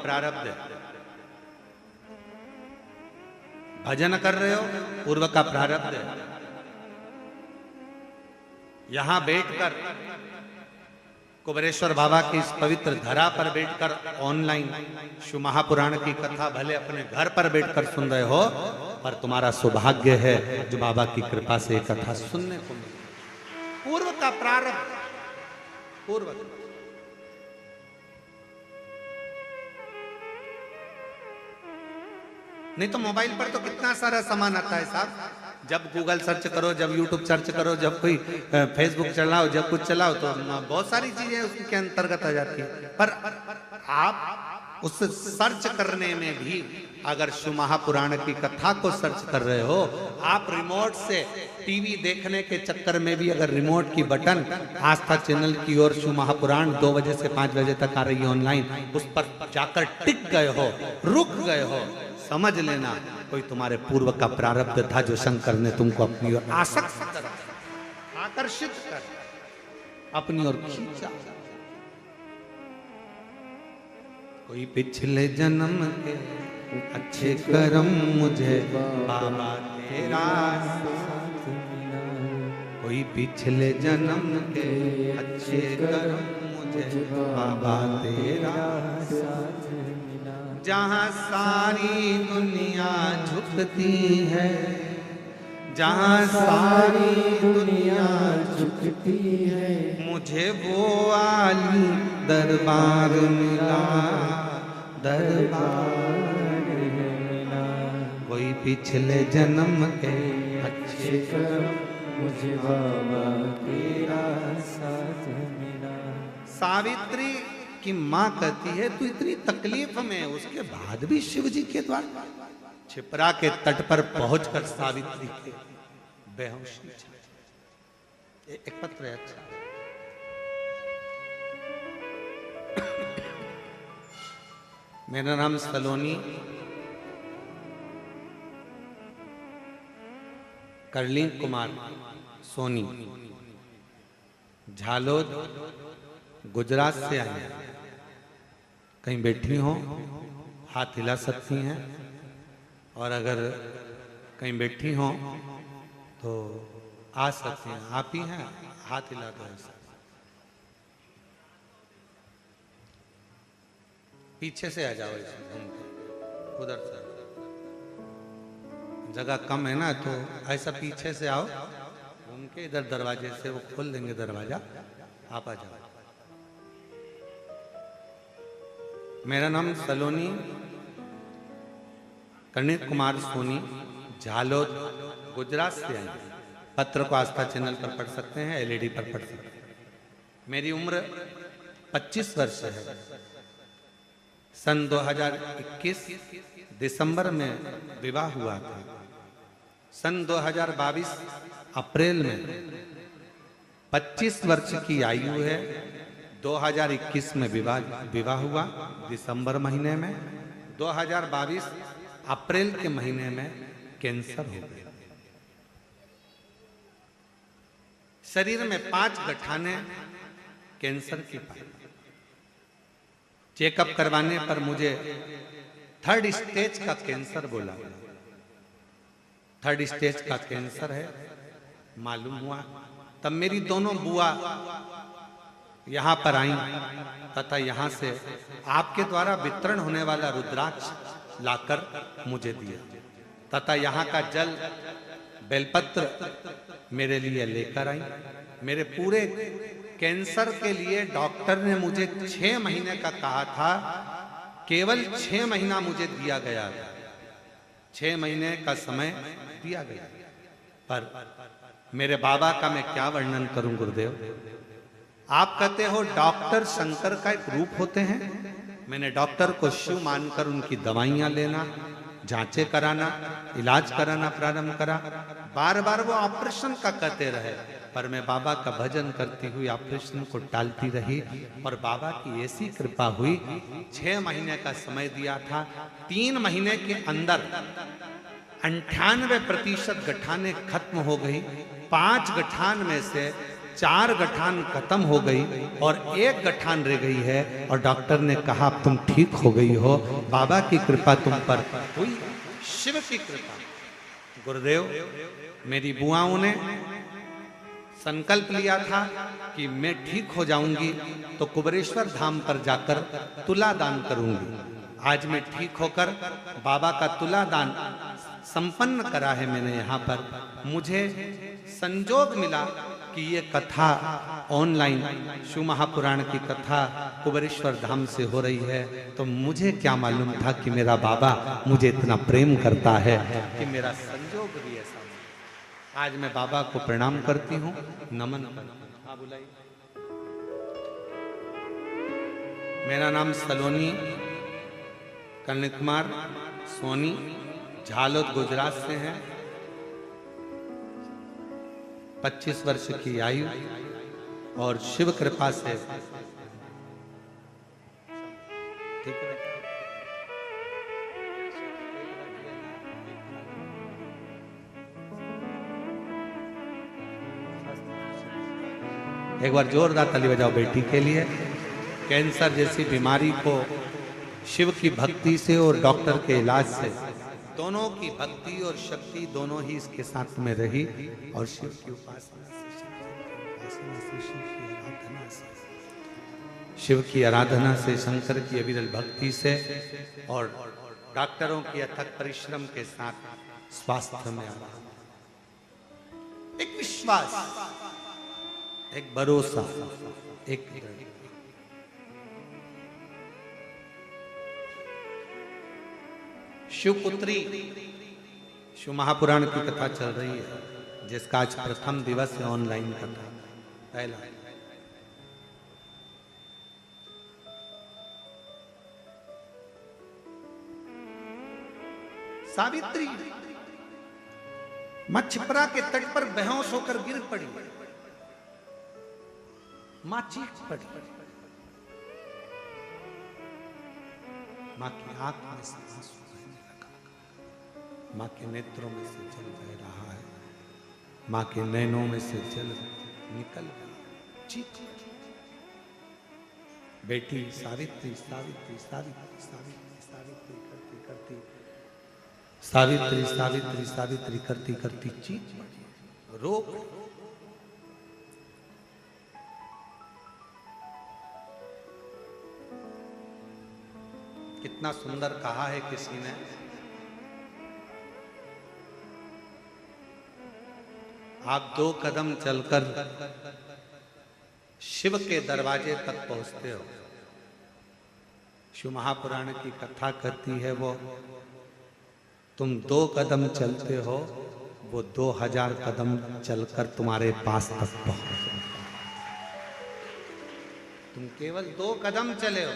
प्रारब्ध है। भजन कर रहे हो, पूर्व का प्रारब्ध है। यहां बैठकर कुबेरेश्वर बाबा की इस पवित्र धरा पर बैठकर ऑनलाइन शिव महापुराण की कथा भले अपने घर पर बैठकर सुन रहे हो, पर तुम्हारा सौभाग्य है जो बाबा की कृपा से एक कथा सुनने को मिले। पूर्व का प्रारब्ध, पूर्व। नहीं तो मोबाइल पर तो कितना सारा सामान आता है साहब। जब गूगल सर्च करो, जब यूट्यूब सर्च करो, जब कोई फेसबुक चलाओ, जब कुछ चलाओ, तो बहुत सारी चीजें उसके अंतर्गत आ जाती है। पर आप उस सर्च करने में भी अगर शिव महापुराण की कथा को सर्च कर रहे हो, आप रिमोट से टीवी देखने के चक्कर में भी अगर रिमोट की बटन आस्था चैनल की ओर शिव महापुराण 2 बजे से 5 बजे तक आ रही है ऑनलाइन, उस पर जाकर टिक गए हो, रुक गए हो, समझ लेना कोई तुम्हारे पूर्व का प्रारब्ध था जो शंकर ने तुमको अपनी ओर आसक्त कर, आकर्षित कर, अपनी ओर खींचा। कोई पिछले जन्म के अच्छे कर्म मुझे बाबा तेरा साथ मिला, कोई पिछले जन्म के अच्छे कर्म मुझे बाबा तेरा साथ मिला। जहाँ सारी दुनिया झुकती है, जहाँ सारी दुनिया झुकती है, मुझे वो आली दरबार मिला, दरबार मिला। कोई पिछले जन्म के अच्छे कर्म मुझे बाबा तेरा साथ मिला। सावित्री की माँ कहती है तू इतनी तकलीफ में, उसके बाद भी शिव जी के द्वारा छिपरा के तट पर पहुंचकर सावित्री के बेहोशी। एक पत्र है, अच्छा मेरा नाम सलोनी करली कुमार सोनी, झालोद गुजरात से आई। कहीं बैठी हो हाथ हिला सकती हैं, और अगर कहीं बैठी हो तो आ सकती हैं। आप ही हैं, हाथ हिला दो ऐसा। पीछे से आ जाओ ऐसे घूम के, उधर से जगह कम है ना, तो ऐसा पीछे से आओ घूम के, इधर दरवाजे से वो खोल देंगे दरवाजा, आप आ जाओ। मेरा नाम सलोनी करणी कुमार सोनी, झालोद गुजरात से आई। पत्र को आस्था चैनल पर पढ़ सकते हैं, एलईडी पर पढ़ सकते हैं। मेरी उम्र 25 वर्ष है। सन 2021 दिसंबर में विवाह हुआ था। सन 2022 अप्रैल में 25 वर्ष की आयु है। 2021 में विवाह हुआ दिसंबर महीने में। 2022 अप्रैल के महीने में कैंसर हो गया। शरीर में 5 गठाने कैंसर की पाई। चेकअप करवाने पर मुझे 3rd स्टेज का कैंसर बोला। 3rd स्टेज का कैंसर है मालूम हुआ। तब मेरी दोनों बुआ यहाँ पर आई तथा यहाँ से आपके द्वारा वितरण होने वाला रुद्राक्ष लाकर मुझे दिया तथा यहाँ का जल बेलपत्र मेरे लिए लेकर आई। मेरे पूरे कैंसर के लिए डॉक्टर ने मुझे 6 महीने का कहा था, केवल 6 महीना मुझे दिया गया था। 6 महीने का समय दिया गया, पर मेरे बाबा का मैं क्या वर्णन करूं गुरुदेव। आप कहते हो डॉक्टर शंकर का एक रूप होते हैं। मैंने डॉक्टर को शिव मानकर उनकी दवाइयां लेना, जांचें कराना, इलाज कराना प्रारंभ करा। बार बार वो ऑपरेशन का कहते रहे, पर मैं बाबा का भजन करती हुई ऑपरेशन को टालती रही। और बाबा की ऐसी कृपा हुई, 6 महीने का समय दिया था, 3 महीने के अंदर 98% गठाने खत्म हो गई। 5 गठान में से 4 गठान खत्म हो गई और 1 गठान रह गई है और डॉक्टर ने कहा अब तुम ठीक हो गई हो, बाबा की कृपा तुम पर हुई, शिव की कृपा। गुरुदेव, मेरी बुआओं ने संकल्प लिया था कि मैं ठीक हो जाऊंगी तो कुबेरेश्वर धाम पर जाकर तुला दान करूंगी। आज मैं ठीक होकर बाबा का तुला दान संपन्न करा है मैंने यहाँ पर। मुझे संजोग मिला कि ये कथा ऑनलाइन शिव महापुराण की कथा कुबेरेश्वर धाम से हो रही है, तो मुझे क्या मालूम था कि मेरा बाबा मुझे इतना प्रेम करता है कि मेरा संजोग भी ऐसा। आज मैं बाबा को प्रणाम करती हूँ, नमन करती हूँ। हाँ बुलाइए। मेरा नाम सलोनी कर्ण कुमार सोनी झालोद गुजरात से है। 25 वर्ष की आयु और शिव कृपा से ठीक है। एक बार जोरदार ताली बजाओ बेटी के लिए। कैंसर जैसी बीमारी को शिव की भक्ति से और डॉक्टर के इलाज से, दोनों की भक्ति और शक्ति दोनों ही इसके साथ में रही और शिव की उपासना से, शिव की आराधना से, शंकर की अविरल भक्ति से और डॉक्टरों की अथक परिश्रम के साथ स्वास्थ्य में आया। एक विश्वास, एक भरोसा, एक शिवपुत्री शिव महापुराण की कथा चल रही है, जिसका आज प्रथम दिवस है ऑनलाइन कथा। पहला सावित्री मां छिपरा के तट पर बेहोश होकर गिर पड़ी। मां चीख पड़ी। मां की आंख में से आंसू बहने लगा। मां के नेत्रों में से जल बह रहा है। मां के नैनों में से जल निकल गया। चीख बेटी सावित्री सावित्री सावित्री सावित्री सावित्री करती करती सावित्री सावित्री सावित्री करती करती चीख पड़ी। रो कितना सुंदर कहा है किसी ने, आप 2 कदम चलकर शिव के दरवाजे तक पहुंचते हो। शिव महापुराण की कथा करती है वो, तुम 2 कदम चलते हो, वो 2000 कदम चलकर तुम्हारे पास तक पहुंचते। तुम केवल 2 कदम चले हो,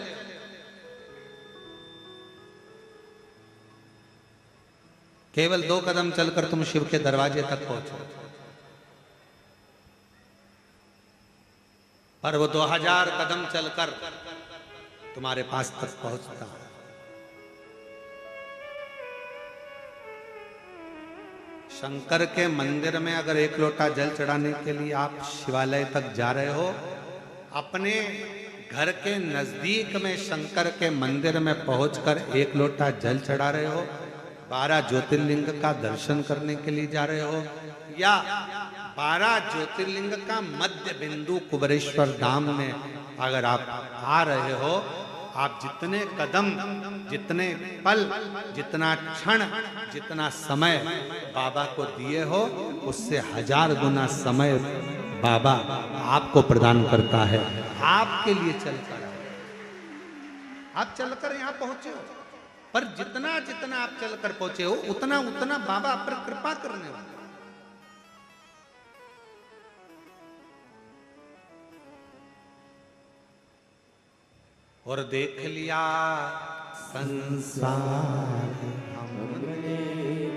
केवल 2 कदम चलकर तुम शिव के दरवाजे तक पहुंचो, पर वो 2000 कदम चलकर तुम्हारे पास तक पहुंचता है। शंकर के मंदिर में अगर 1 लोटा जल चढ़ाने के लिए आप शिवालय तक जा रहे हो, अपने घर के नजदीक में शंकर के मंदिर में पहुंचकर 1 लोटा जल चढ़ा रहे हो, 12 ज्योतिर्लिंग का दर्शन करने के लिए जा रहे हो, या 12 ज्योतिर्लिंग का मध्य बिंदु कुबेरेश्वर धाम में अगर आप आ रहे हो, आप जितने कदम, जितने पल, जितना क्षण, जितना समय बाबा को दिए हो, उससे 1000 गुना समय बाबा आपको प्रदान करता है। आपके लिए चलकर आप चलकर यहां पहुंचे हो, पर जितना जितना आप चलकर पहुंचे हो, उतना उतना बाबा आप पर कृपा करने वाले। और देख लिया संसार हमने,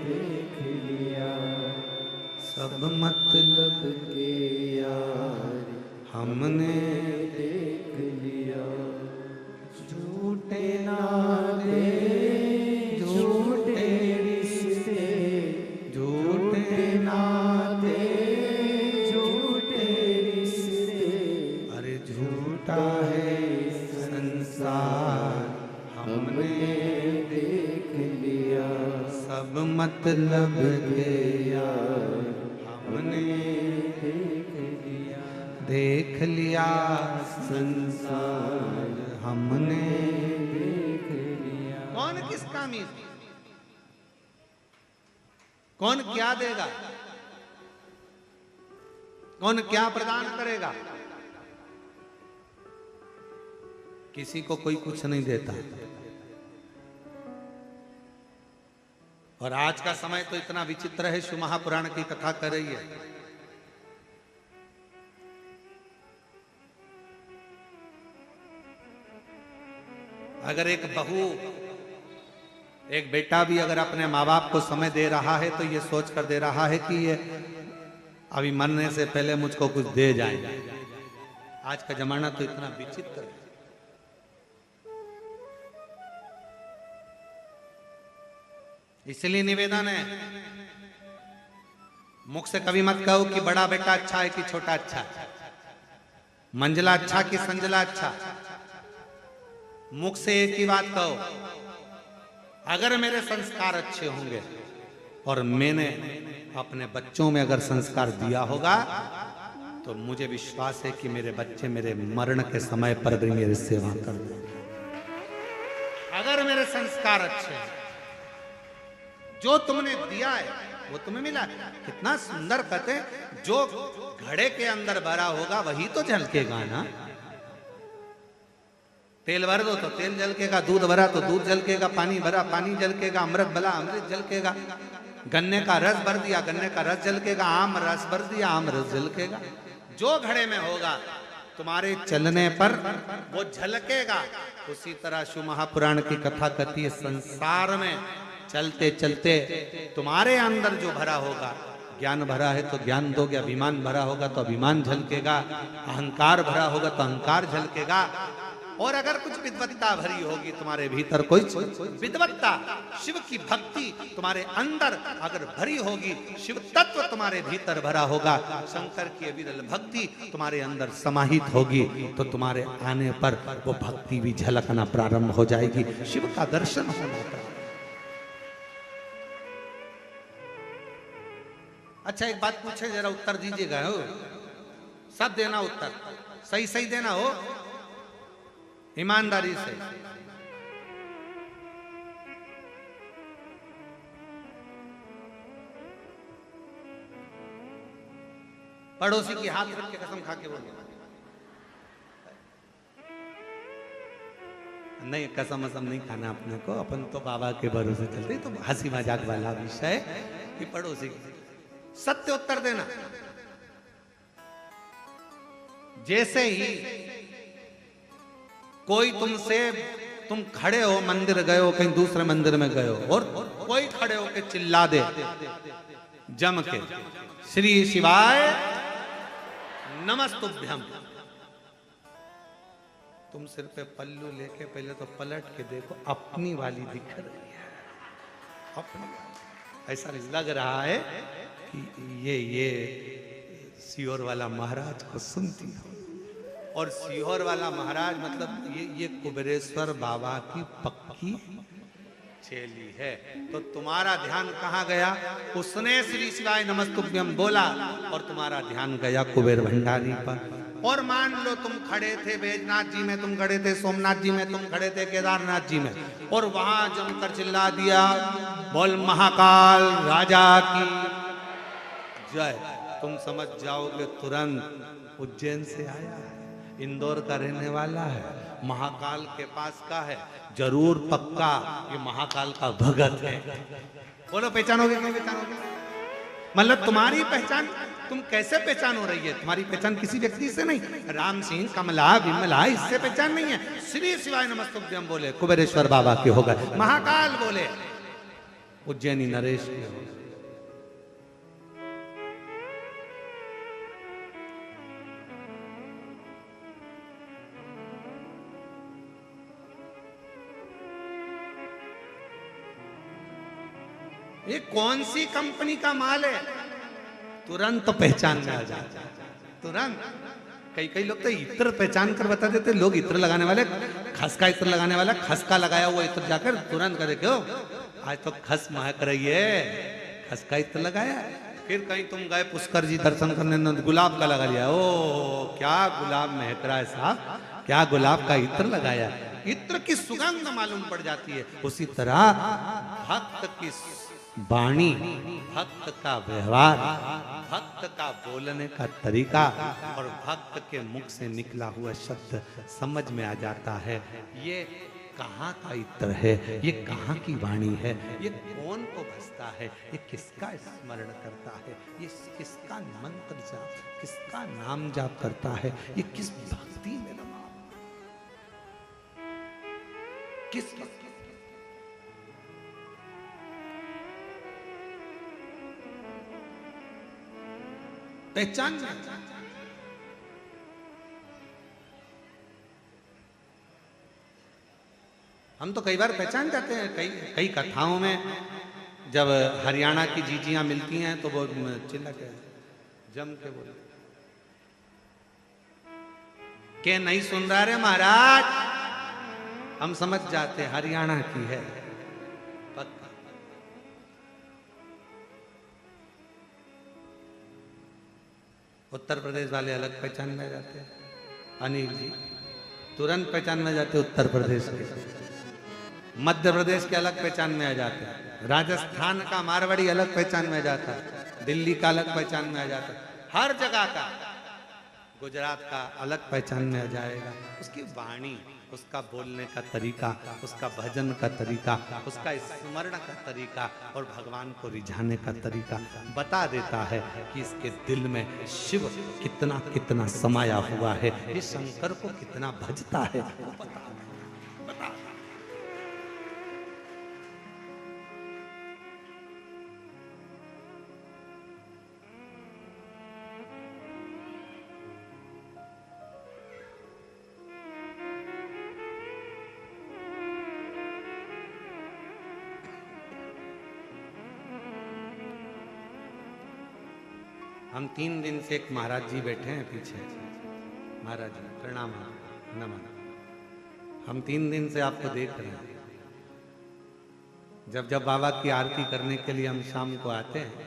देख लिया सब मतलब के यार हमने, देख लिया झूठे नारे झूठे रिश्ते, झूठे नारे झूठे रिश्ते। मतलब के यार हमने देख लिया संसार हमने देख लिया। कौन किस कामी, कौन क्या देगा, कौन क्या प्रदान करेगा? किसी को कोई कुछ नहीं देता। और आज का समय तो इतना विचित्र है, शिव महापुराण की कथा कर रही है। अगर एक बहू, एक बेटा भी अगर अपने माँ बाप को समय दे रहा है तो ये सोच कर दे रहा है कि ये अभी मरने से पहले मुझको कुछ दे जाएगा। आज का जमाना तो इतना विचित्र है। इसलिए निवेदन है, मुख से कभी मत कहो कि बड़ा बेटा अच्छा है कि छोटा अच्छा, मंजला अच्छा कि संजला अच्छा। मुख से एक ही बात कहो, अगर मेरे संस्कार अच्छे होंगे और मैंने अपने बच्चों में अगर संस्कार दिया होगा तो मुझे विश्वास है कि मेरे बच्चे मेरे मरण के समय पर भी मेरी सेवा कर देंगे। अगर मेरे संस्कार अच्छे हैं, जो तुमने दिया है वो तुम्हें मिला। कितना सुंदर कहते हैं, जो घड़े के अंदर भरा होगा वही तो झलकेगा ना। तेल भर दो तो तेल झलकेगा, दूध भरा तो दूध झलकेगा, पानी भरा पानी झलकेगा, अमृत भरा अमृत झलकेगा, गन्ने का रस भर दिया गन्ने का रस झलकेगा, आम रस भर दिया आम रस झलकेगा। जो घड़े में होगा तुम्हारे चलने पर वो झलकेगा। उसी तरह शिव महापुराण की कथा कहती है, संसार में चलते चलते तुम्हारे अंदर जो भरा होगा, ज्ञान भरा है तो ज्ञान दोगे, अभिमान भरा होगा तो अभिमान झलकेगा, अहंकार भरा होगा तो अहंकार झलकेगा। और अगर कुछ विद्वत्ता भरी होगी तुम्हारे भीतर, कोई विद्वत्ता, शिव की भक्ति तुम्हारे अंदर अगर भरी होगी, शिव तत्व तुम्हारे भीतर भरा होगा, शंकर की विरल भक्ति तुम्हारे अंदर समाहित होगी, तो तुम्हारे आने पर वो भक्ति भी झलकना प्रारंभ हो जाएगी, शिव का दर्शन होना प्रारंभ। अच्छा एक बात पूछे, जरा उत्तर दीजिएगा। हो सब देना उत्तर, सही सही देना हो, ईमानदारी से। पड़ोसी की हाथ रख के कसम खा के बोलिए। नहीं, कसम वसम नहीं खाना अपने को, अपन तो बाबा के भरोसे चलते। तो हंसी मजाक वाला विषय कि पड़ोसी की सत्य उत्तर देना। जैसे ही कोई तुमसे, तुम खड़े हो, मंदिर गए हो, कहीं दूसरे मंदिर में गए हो, और कोई खड़े हो के चिल्ला दे जम के, श्री शिवाय नमस्तुभ्यम, तुम सिर पे पल्लू लेके पहले तो पलट के देखो, अपनी वाली दिख रही है, अपनी। ऐसा लग रहा है कि ये सीहोर वाला महाराज को सुनती हो। और सीहोर वाला महाराज मतलब ये कुबेरेश्वर बाबा की पक्की चेली है। तो तुम्हारा ध्यान कहाँ गया? उसने श्री शिवाय नमस्तुभ्यम बोला और तुम्हारा ध्यान गया कुबेर भंडारी पर। और मान लो तुम खड़े थे बैजनाथ जी में, तुम खड़े थे सोमनाथ जी में, तुम खड़े थे केदारनाथ जी में, और वहां जमकर चिल्ला दिया बोल महाकाल राजा की जय, तुम समझ जाओगे तुरंत उज्जैन से आया है, इंदौर का रहने वाला है, महाकाल के पास का है, जरूर पक्का ये महाकाल का भगत है। बोलो पहचानोगे नहीं पहचानोगे? मतलब तुम्हारी पहचान, तुम कैसे पहचान हो रही है? तुम्हारी पहचान किसी व्यक्ति से नहीं, राम सिंह कमला विमला इससे पहचान नहीं है। श्री शिवाय नमस्तुभ्यम बोले कुबेरेश्वर बाबा के हो गए, महाकाल बोले उज्जैनी नरेश के हो गए। ये कौन सी कंपनी का माल है? तुरंत तो पहचान में आ जाता, तुरंत। कई लोग तो इत्र पहचान कर बता देते, लोग इत्र लगाने वाले, खसका इत्र लगाने वाला, खसका लगाया हुआ इत्र जाकर तुरंत करे क्यों आज तो खस महक रही है, खस का इत्र लगाया। फिर कहीं तुम गए पुष्कर जी दर्शन करने, गुलाब का लगा लिया। ओ क्या गुलाब महक रहा है साहब, क्या गुलाब का इत्र लगाया। इत्र की सुगंध मालूम पड़ जाती है। उसी तरह भक्त की वाणी, भक्त का व्यवहार, भक्त का बोलने का तरीका और भक्त के मुख से निकला हुआ शब्द समझ में आ जाता है। ये कहाँ का इत्र है, ये कहाँ की वाणी है, ये कौन को भसता है, ये किसका स्मरण करता है, ये किसका मंत्र जाप, किसका नाम जाप करता है, ये किस भक्ति में रमा, किस पहचान। हम तो कई बार पहचान जाते हैं। कई कथाओं में जब हरियाणा की जीजियां मिलती हैं तो वो चिल्ला के जम के बोले के नहीं सुन रहा रे महाराज, हम समझ जाते हरियाणा की है पक्का। उत्तर प्रदेश वाले अलग पहचान में जाते हैं, अनिल जी तुरंत पहचान में जाते उत्तर प्रदेश के। मध्य प्रदेश के अलग पहचान में आ जाते हैं, राजस्थान का मारवाड़ी अलग पहचान में आ जाता है, दिल्ली का अलग पहचान में आ जाता है, हर जगह का, गुजरात का अलग पहचान में आ जाएगा। उसकी वाणी, उसका बोलने का तरीका, उसका भजन का तरीका, उसका स्मरण का तरीका और भगवान को रिझाने का तरीका बता देता है कि इसके दिल में शिव कितना कितना समाया हुआ है, ये शंकर को कितना भजता है। बता। हम 3 दिन से एक महाराज जी बैठे हैं पीछे। महाराज जी प्रणाम, नमन। हम 3 दिन से आपको देख रहे हैं। जब जब बाबा की आरती करने के लिए हम शाम को आते हैं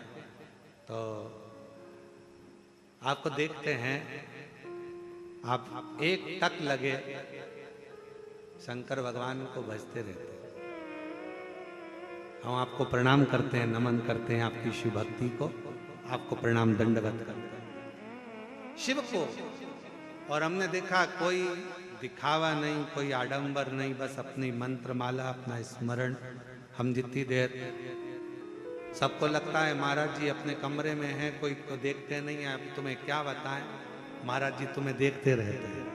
तो आपको देखते हैं, आप एक टक लगे शंकर भगवान को भजते रहते हैं। हम आपको प्रणाम करते हैं, नमन करते हैं आपकी शिव भक्ति को, आपको प्रणाम दंडवत करते हैं शिव को। और हमने देखा कोई दिखावा नहीं, कोई आडंबर नहीं, बस अपनी मंत्र माला, अपना स्मरण। हम जितनी देर सबको लगता है महाराज जी अपने कमरे में हैं, कोई को देखते नहीं है। अब तुम्हें क्या बताएं, महाराज जी तुम्हें देखते रहते हैं।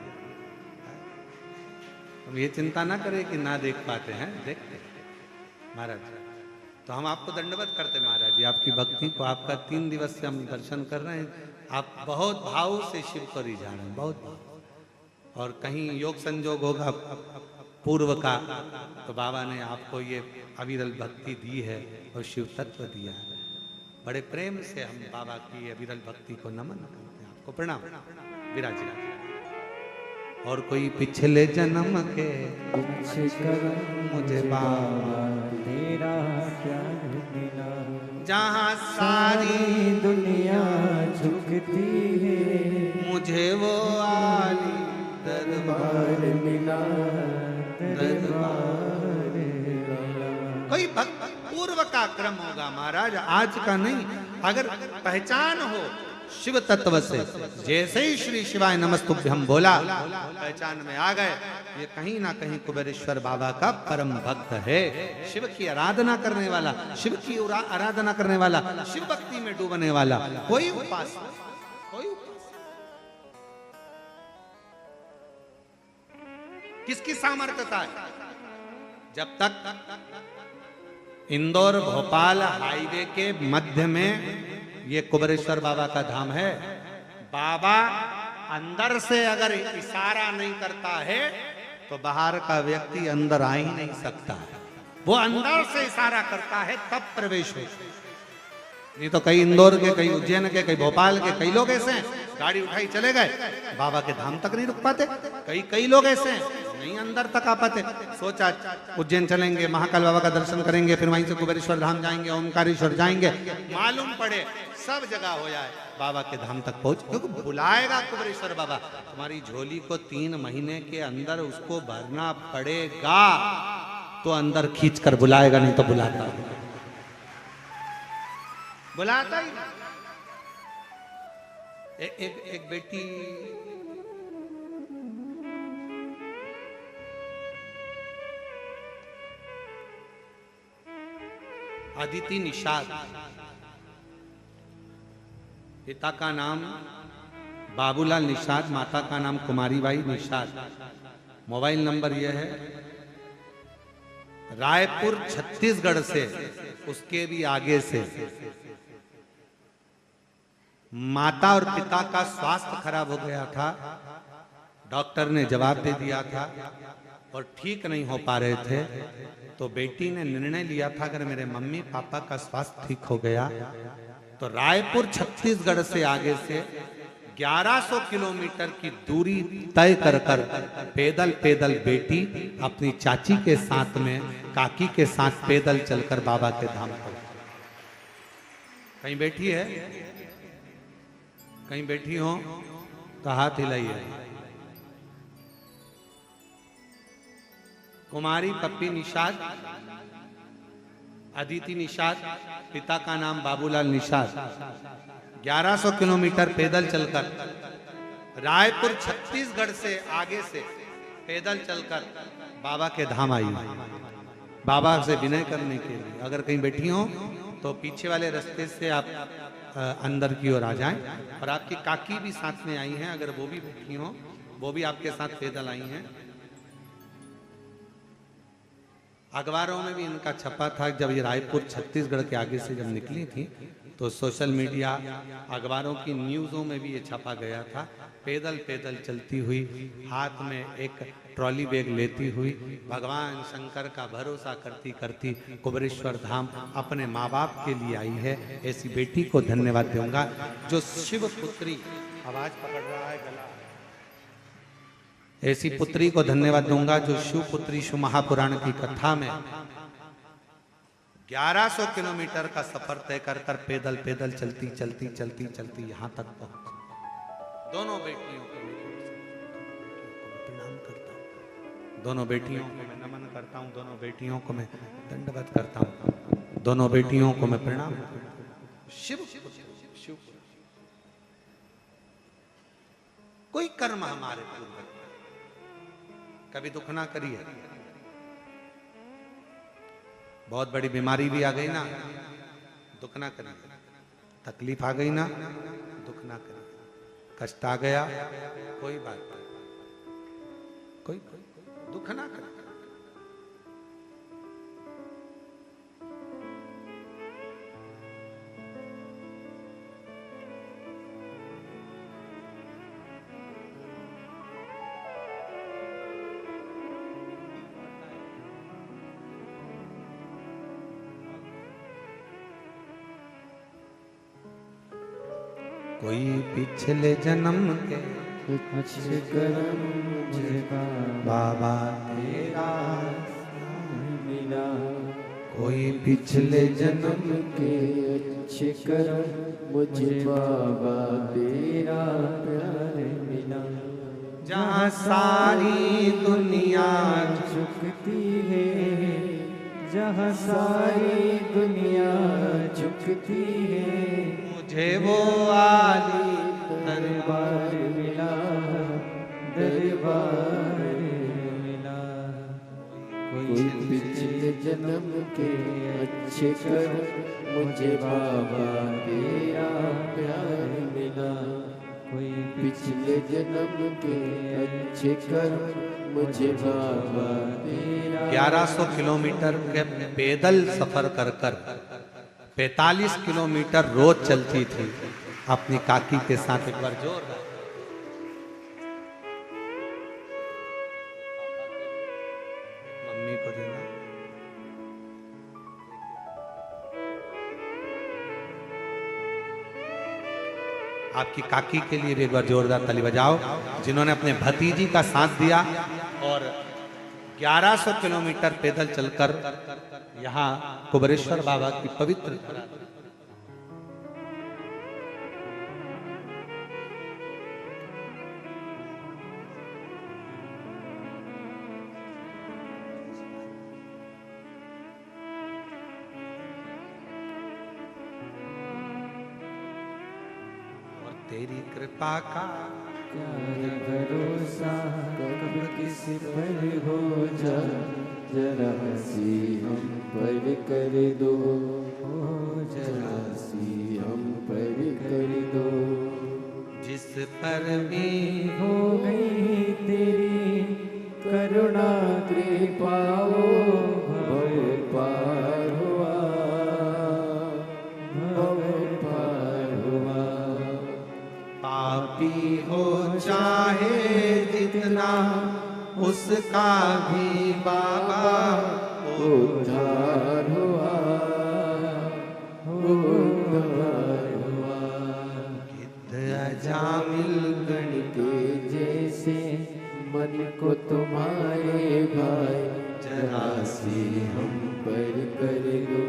तुम ये चिंता ना करें कि ना देख पाते हैं, देखते महाराज जी। तो हम आपको दंडवत करते महाराज जी, आपकी भक्ति को। आपका 3 दिवस से हम दर्शन कर रहे हैं, आप बहुत भाव से शिव को रिझा रहे हैं, बहुत भाव। और कहीं योग संजोग होगा पूर्व का तो बाबा ने आपको ये अविरल भक्ति दी है और शिव तत्व दिया है। बड़े प्रेम से हम बाबा की अविरल भक्ति को नमन करते हैं, आपको प्रणाम। विराजित। और कोई पिछले जन्म के मुझे बाबा तेरा क्या मिला, जहाँ सारी दुनिया झुकती है, मुझे वो आली दरबार मिला, दरबार मिला। कोई भक्त पूर्व का क्रम होगा महाराज, आज का नहीं। अगर पहचान हो शिव तत्व से, जैसे ही श्री शिवाय नमस्तुभ्यं बोला, पहचान में आ गए ये कहीं ना कहीं कुबेरेश्वर बाबा का परम भक्त है। शिव की आराधना करने वाला, शिव की आराधना करने वाला, शिव भक्ति में डूबने वाला कोई उपासक, कोई किसकी सामर्थ्यता है। जब तक इंदौर भोपाल हाईवे के मध्य में ये कुबेरेश्वर बाबा का धाम है, बाबा अंदर से अगर इशारा नहीं करता है तो बाहर का व्यक्ति अंदर आ ही नहीं सकता है। वो अंदर से इशारा करता है तब प्रवेश हो। नहीं तो कई इंदौर के, कई उज्जैन के, कई भोपाल के कई लोग ऐसे हैं, गाड़ी उठाई चले गए, बाबा के धाम तक नहीं रुक पाते। कई लोग ऐसे हैं नहीं अंदर तक आफत है। सोचा उज्जैन चलेंगे, महाकाल बाबा का दर्शन करेंगे, फिर वहीं से कुबेरेश्वर धाम जाएंगे, ओमकारेश्वर जाएंगे। मालूम पड़े सब जगह हो जाए, बाबा के धाम तक पहुंच, क्योंकि बुलाएगा कुबेरेश्वर बाबा। तुम्हारी झोली को 3 महीने के अंदर उसको भरना पड़ेगा, तो अंदर खींच कर बुलाएगा, नहीं तो बुलाता ही बुलाता ही। एक बेटी अदिति निषाद, पिता का नाम बाबूलाल निषाद, माता का नाम कुमारी बाई निषाद। मोबाइल नंबर यह है, रायपुर छत्तीसगढ़ से, उसके भी आगे से। माता और पिता का स्वास्थ्य खराब हो गया था, डॉक्टर ने जवाब दे दिया था और ठीक नहीं हो पा रहे थे, तो बेटी ने निर्णय लिया था अगर मेरे मम्मी पापा का स्वास्थ्य ठीक हो गया तो रायपुर छत्तीसगढ़ से आगे से 1100 किलोमीटर की दूरी तय कर कर पैदल पैदल बेटी अपनी चाची के साथ में, काकी के साथ पैदल चलकर बाबा के धाम पर। कहीं बैठी है, कहीं बैठी हो तो हाथ हिलाइए। कुमारी पप्पी निषाद, अदिति निषाद, पिता का नाम बाबूलाल निषाद, 1100 किलोमीटर पैदल चलकर रायपुर छत्तीसगढ़ से आगे से पैदल चलकर बाबा के धाम आई, बाबा से विनय करने के लिए। अगर कहीं बैठी हो तो पीछे वाले रास्ते से आप अंदर की ओर आ जाएं। और आपकी काकी भी साथ में आई हैं, अगर वो भी बैठी हो, वो भी आपके साथ पैदल आई हैं। अखबारों में भी इनका छपा था, जब ये रायपुर छत्तीसगढ़ के आगे से जब निकली थी तो सोशल मीडिया, अखबारों की न्यूज़ों में भी ये छपा गया था। पैदल पैदल चलती हुई, हाथ में एक ट्रॉली बैग लेती हुई, भगवान शंकर का भरोसा करती करती कुबेरेश्वर धाम अपने माँ बाप के लिए आई है। ऐसी बेटी को धन्यवाद दूंगा जो शिव पुत्री, आवाज पकड़ रहा है गला, ऐसी पुत्री को धन्यवाद दूंगा जो शिव पुत्री शिव महापुराण की कथा में 1100 किलोमीटर का सफर तय कर कर पैदल पैदल चलती चलती चलती चलती यहां तक पहुंची। दोनों बेटियों को प्रणाम करता हूं, दोनों बेटियों को मैं नमन करता हूं, दोनों बेटियों को मैं दंडवत करता हूं, दोनों बेटियों को मैं प्रणाम। शिव शिव कोई कर्म हमारे पूर्वज कभी दुख ना करिए। बहुत बड़ी बीमारी भी आ गई ना, दुख ना करिए। तकलीफ आ गई ना, दुख ना करिए। कष्ट आ गया, कोई बात नहीं, कोई दुख ना करिए। कोई पिछले जन्म के अच्छे कर्म मुझे बाबा तेरा मिला, कोई पिछले जन्म के अच्छे कर्म मुझे बाबा तेरा प्यार मिला। जहाँ सारी दुनिया झुकती है, जहाँ सारी दुनिया झुकती है, मुझे वो आली दरबार मिला, दरबार मिला। कोई पिछले जन्म के अच्छे कर्म मुझे बाबा तेरा प्यार मिला। कोई पिछले जन्म के अच्छे कर्म मुझे बाबा तेरा। 1100 किलोमीटर के पैदल सफर कर कर 45 किलोमीटर रोज चलती थी अपनी काकी के साथ। एक बार जोर मम्मी को देना। आपकी काकी के लिए भी एक बार जोरदार ताली बजाओ, जिन्होंने अपने भतीजी का साथ दिया और 1100 किलोमीटर पैदल चलकर यहाँ कुबेरेश्वर बाबा की पवित्र और तेरी कृपा का क्या है भरोसा कब किस पर हो जाए, जरा सी हम पर कर दो, हो जरा सी हम पर कर दो। जिस पर भी हो गई तेरी करुणा कृपा, भव पार हुआ, भव पार हुआ। पापी हो चाहे जितना उसका भी बाबा उद्धार हुआ, उद्धार हुआ। गिद्ध अजामिल गणित के जैसे मन को तुम्हारे भाई, जरा सी हम पर कर दो,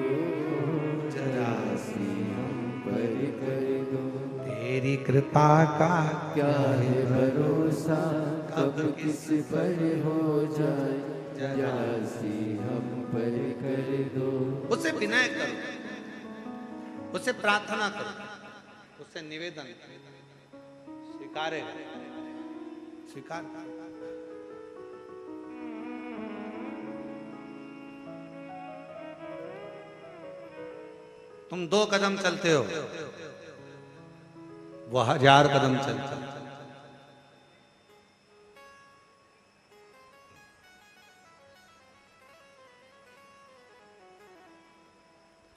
जरा सी हम पर कर दो। तेरी कृपा का क्या है भरोसा कब किस पर हो जाए, जरा सी हम पर कर दो। उसे विनय करो, उसे प्रार्थना करो, उसे निवेदन स्वीकारे स्वीकार। तुम 2 कदम चलते हो, वो 1000 कदम चलता है।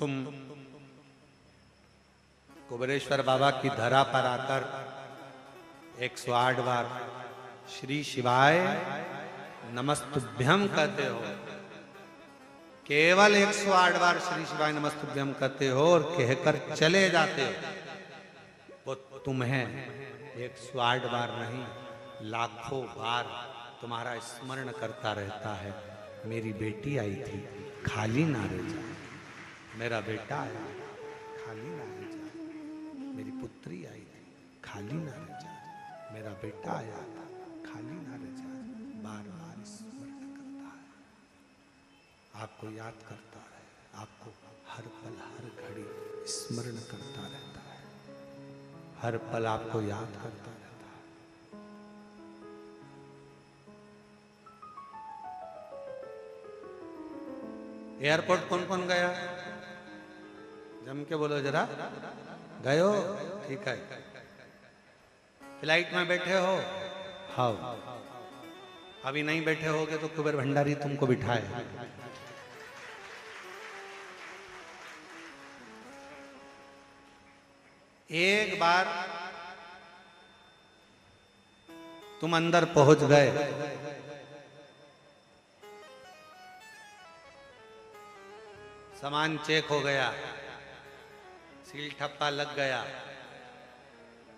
तुम कुबेरेश्वर बाबा की धरा पर आकर 108 बार श्री शिवाय नमस्तुभ्यम कहते हो, केवल 108 बार श्री शिवाय नमस्तुभ्यम कहते हो और कहकर चले जाते हो। वो तुम्हें 108 बार नहीं, लाखों बार तुम्हारा स्मरण करता रहता है। मेरी बेटी आई थी, खाली ना रह जाए। मेरा बेटा आया, खाली ना रह जाए। मेरी पुत्री आई थी, खाली ना रह जाए। मेरा बेटा आया था, खाली ना रह जाए। बार बार स्मरण करता है, आपको याद करता है, आपको हर पल हर घड़ी स्मरण करता रहता है, हर पल आपको याद करता रहता है। एयरपोर्ट कौन कौन गया? जम के बोलो जरा। गए हो? ठीक है। फ्लाइट में बैठे हो? हाँ। अभी नहीं बैठे होगे तो कुबेर भंडारी तुमको बिठाए। एक बार तुम अंदर पहुंच गए, सामान चेक हो गया, सील ठप्पा लग गया,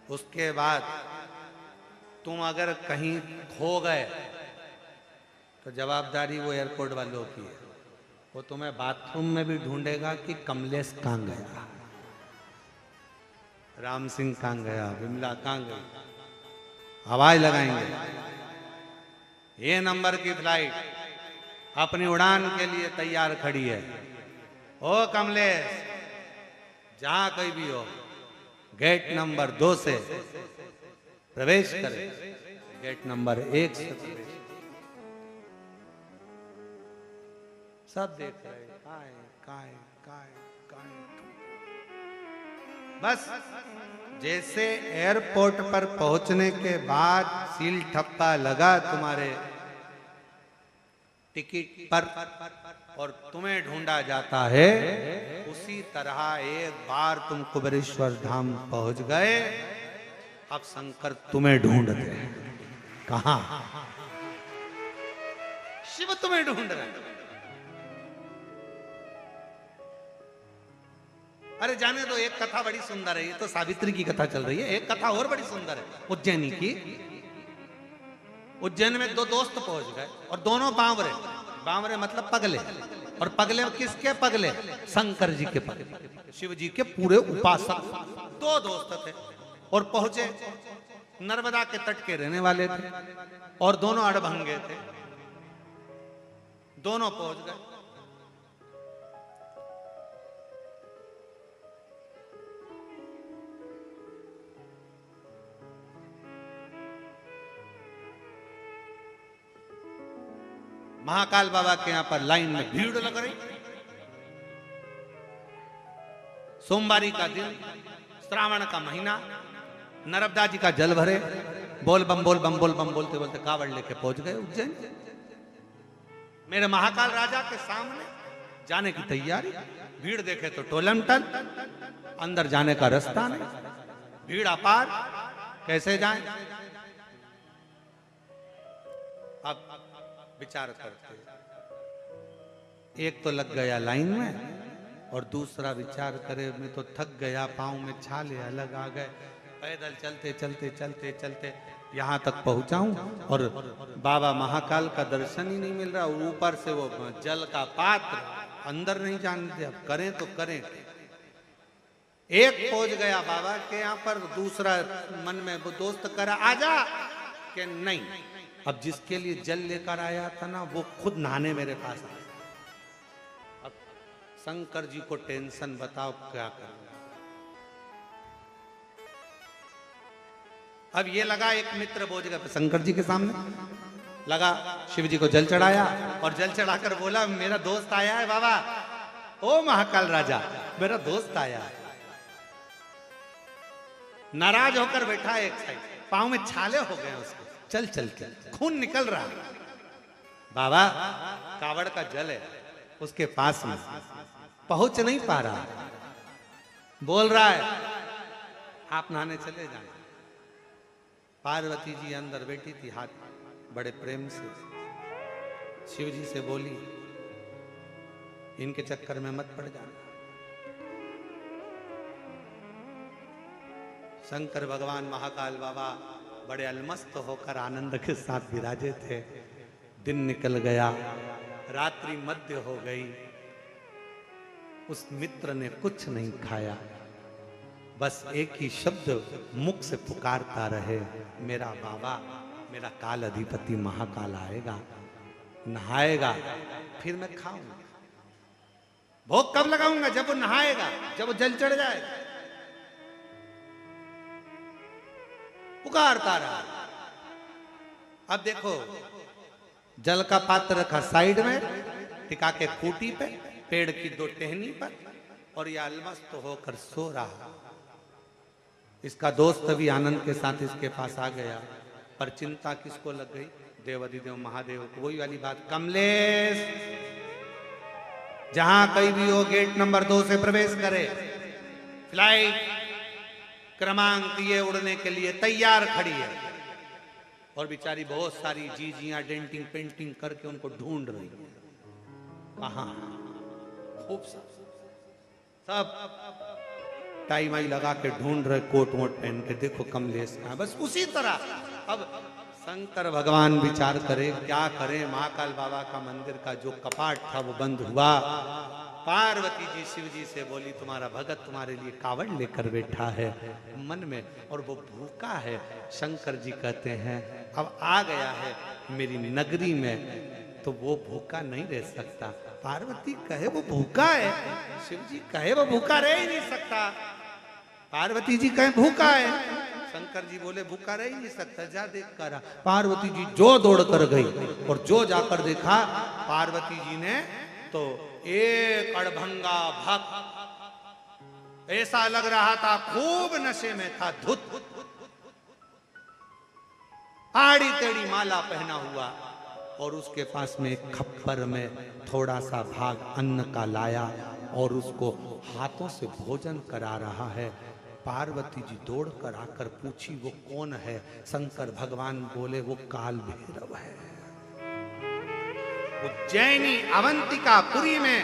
उसके बाद तुम अगर कहीं खो गए तो जवाबदारी वो एयरपोर्ट वालों की है। वो तुम्हें बाथरूम में भी ढूंढेगा कि कमलेश कहाँ गया, राम सिंह कहाँ गया, विमला कहाँ गई, आवाज लगाएंगे। ये नंबर की फ्लाइट अपनी उड़ान के लिए तैयार खड़ी है। ओ कमलेश, जहां कोई भी हो, गेट नंबर 2 से प्रवेश करे, गेट नंबर 1 से प्रवेश। सब देख रहे, काय काय काय। बस जैसे एयरपोर्ट पर पहुंचने के बाद सील ठप्पा लगा तुम्हारे टिकट पर और तुम्हें ढूंढा जाता है, उसी तरह एक बार तुम कुबेरेश्वर धाम पहुंच गए। अब शंकर तुम्हें ढूंढते हैं। कहां? शिव तुम्हें ढूंढ रहे हैं। अरे जाने दो, एक कथा बड़ी सुंदर है। ये तो सावित्री की कथा चल रही है, एक कथा और बड़ी सुंदर है उज्जैनी की। उज्जैन में दो दोस्त पहुंच गए और दोनों बावरे, बावरे मतलब पगले, और पगले किसके पगले? शंकर जी के पगले, शिव जी के पूरे उपासक। दो दोस्त थे और पहुंचे, नर्मदा के तट के रहने वाले थे और दोनों अड़भंगे थे। दोनों पहुंच गए। महाकाल बाबा के यहां पर लाइन में भीड़ लग रही। सोमवारी का दिन, श्रावण का महीना, नर्मदा जी का जल भरे, बोल बम बोल बम बोल बम बोलते बोलते कावड़ लेके पहुंच गए उज्जैन। मेरे महाकाल राजा के सामने जाने की तैयारी। भीड़ देखे तो टोलम टल, अंदर जाने का रास्ता नहीं, भीड़ अपार, कैसे जाएं? अब विचार करते, एक तो लग गया लाइन में और दूसरा विचार करे मैं तो थक गया, पांव में छाले अलग आ गए, पैदल चलते चलते चलते चलते यहाँ तक पहुंचा हूं और बाबा महाकाल का दर्शन ही नहीं मिल रहा। ऊपर से वो जल का पात्र, अंदर नहीं जानते, अब करें तो करें। एक पहुंच गया बाबा के यहाँ पर, दूसरा मन में वो दोस्त करा आजा कि नहीं। अब जिसके लिए जल लेकर आया था ना, वो खुद नहाने मेरे पास आया। अब शंकर जी को टेंशन, बताओ क्या करना। अब ये लगा एक मित्र बोझ गया शंकर जी के सामने, लगा शिव जी को जल चढ़ाया और जल चढ़ाकर बोला मेरा दोस्त आया है बाबा। ओ महाकाल राजा, मेरा दोस्त आया है। नाराज होकर बैठा एक साइड, पांव में छाले हो गए उसके, चल चल के खून निकल रहा है। बाबा कावड़ का जल है उसके पास में, पहुंच नहीं पा रहा, बोल रहा है आप नहाने चले जाए। पार्वती जी अंदर बैठी थी, हाथ बड़े प्रेम से शिव जी से बोली इनके चक्कर में मत पड़ जाना। शंकर भगवान महाकाल बाबा बड़े अलमस्त होकर आनंद के साथ विराजे थे। दिन निकल गया, रात्रि मध्य हो गई, उस मित्र ने कुछ नहीं खाया, बस एक ही शब्द मुख से पुकारता रहे, मेरा बाबा, मेरा काल अधिपति महाकाल आएगा, नहाएगा, फिर मैं खाऊंगा। भोग कब लगाऊंगा? जब वो नहाएगा, जब वो जल चढ़ जाएगा। पुकारता रहा। अब देखो जल का पात्र रखा साइड में, टिका के खूंटी पे, पेड़ की दो टहनी पर, और यह अलमस्त होकर सो रहा। इसका दोस्त भी आनंद के साथ इसके पास आ गया, पर चिंता किसको लग गई? देवाधिदेव महादेव को। वही वाली बात, कमलेश जहां कहीं भी हो गेट नंबर 2 से प्रवेश करे, फ्लाइट क्रमांक ये उड़ने के लिए तैयार खड़ी है। और बेचारी बहुत सारी जीजियां डेंटिंग पेंटिंग करके उनको ढूंढ रही है, कहां? खूब सब टाई माई लगा के ढूंढ रहे, कोट वोट पहन के, देखो कमलेश कहां। बस उसी तरह अब शंकर भगवान विचार करे क्या करे। महाकाल बाबा का मंदिर का जो कपाट था वो बंद हुआ। पार्वती जी शिव जी से बोली तुम्हारा भगत तुम्हारे लिए कावड़ लेकर बैठा है मन में, और वो भूखा है। शंकर जी कहते हैं अब आ गया है मेरी नगरी में तो वो भूखा नहीं रह सकता। पार्वती कहे वो भूखा है, शिव जी कहे वो भूखा रह ही नहीं सकता। पार्वती जी कहे भूखा है, शंकर जी बोले भूखा रह ही नहीं सकता, जा देख कर। पार्वती जी जो दौड़ कर गई और जो जाकर देखा, पार्वती जी ने तो एक अड़भंगा भक्त ऐसा लग रहा था खूब नशे में था, धुत आड़ी टेढ़ी माला पहना हुआ, और उसके पास में एक खप्पर में थोड़ा सा भाग अन्न का लाया और उसको हाथों से भोजन करा रहा है। पार्वती जी दौड़ कर आकर पूछी वो कौन है? शंकर भगवान बोले वो काल भैरव है। उज्जैनी अवंतिकापुरी में,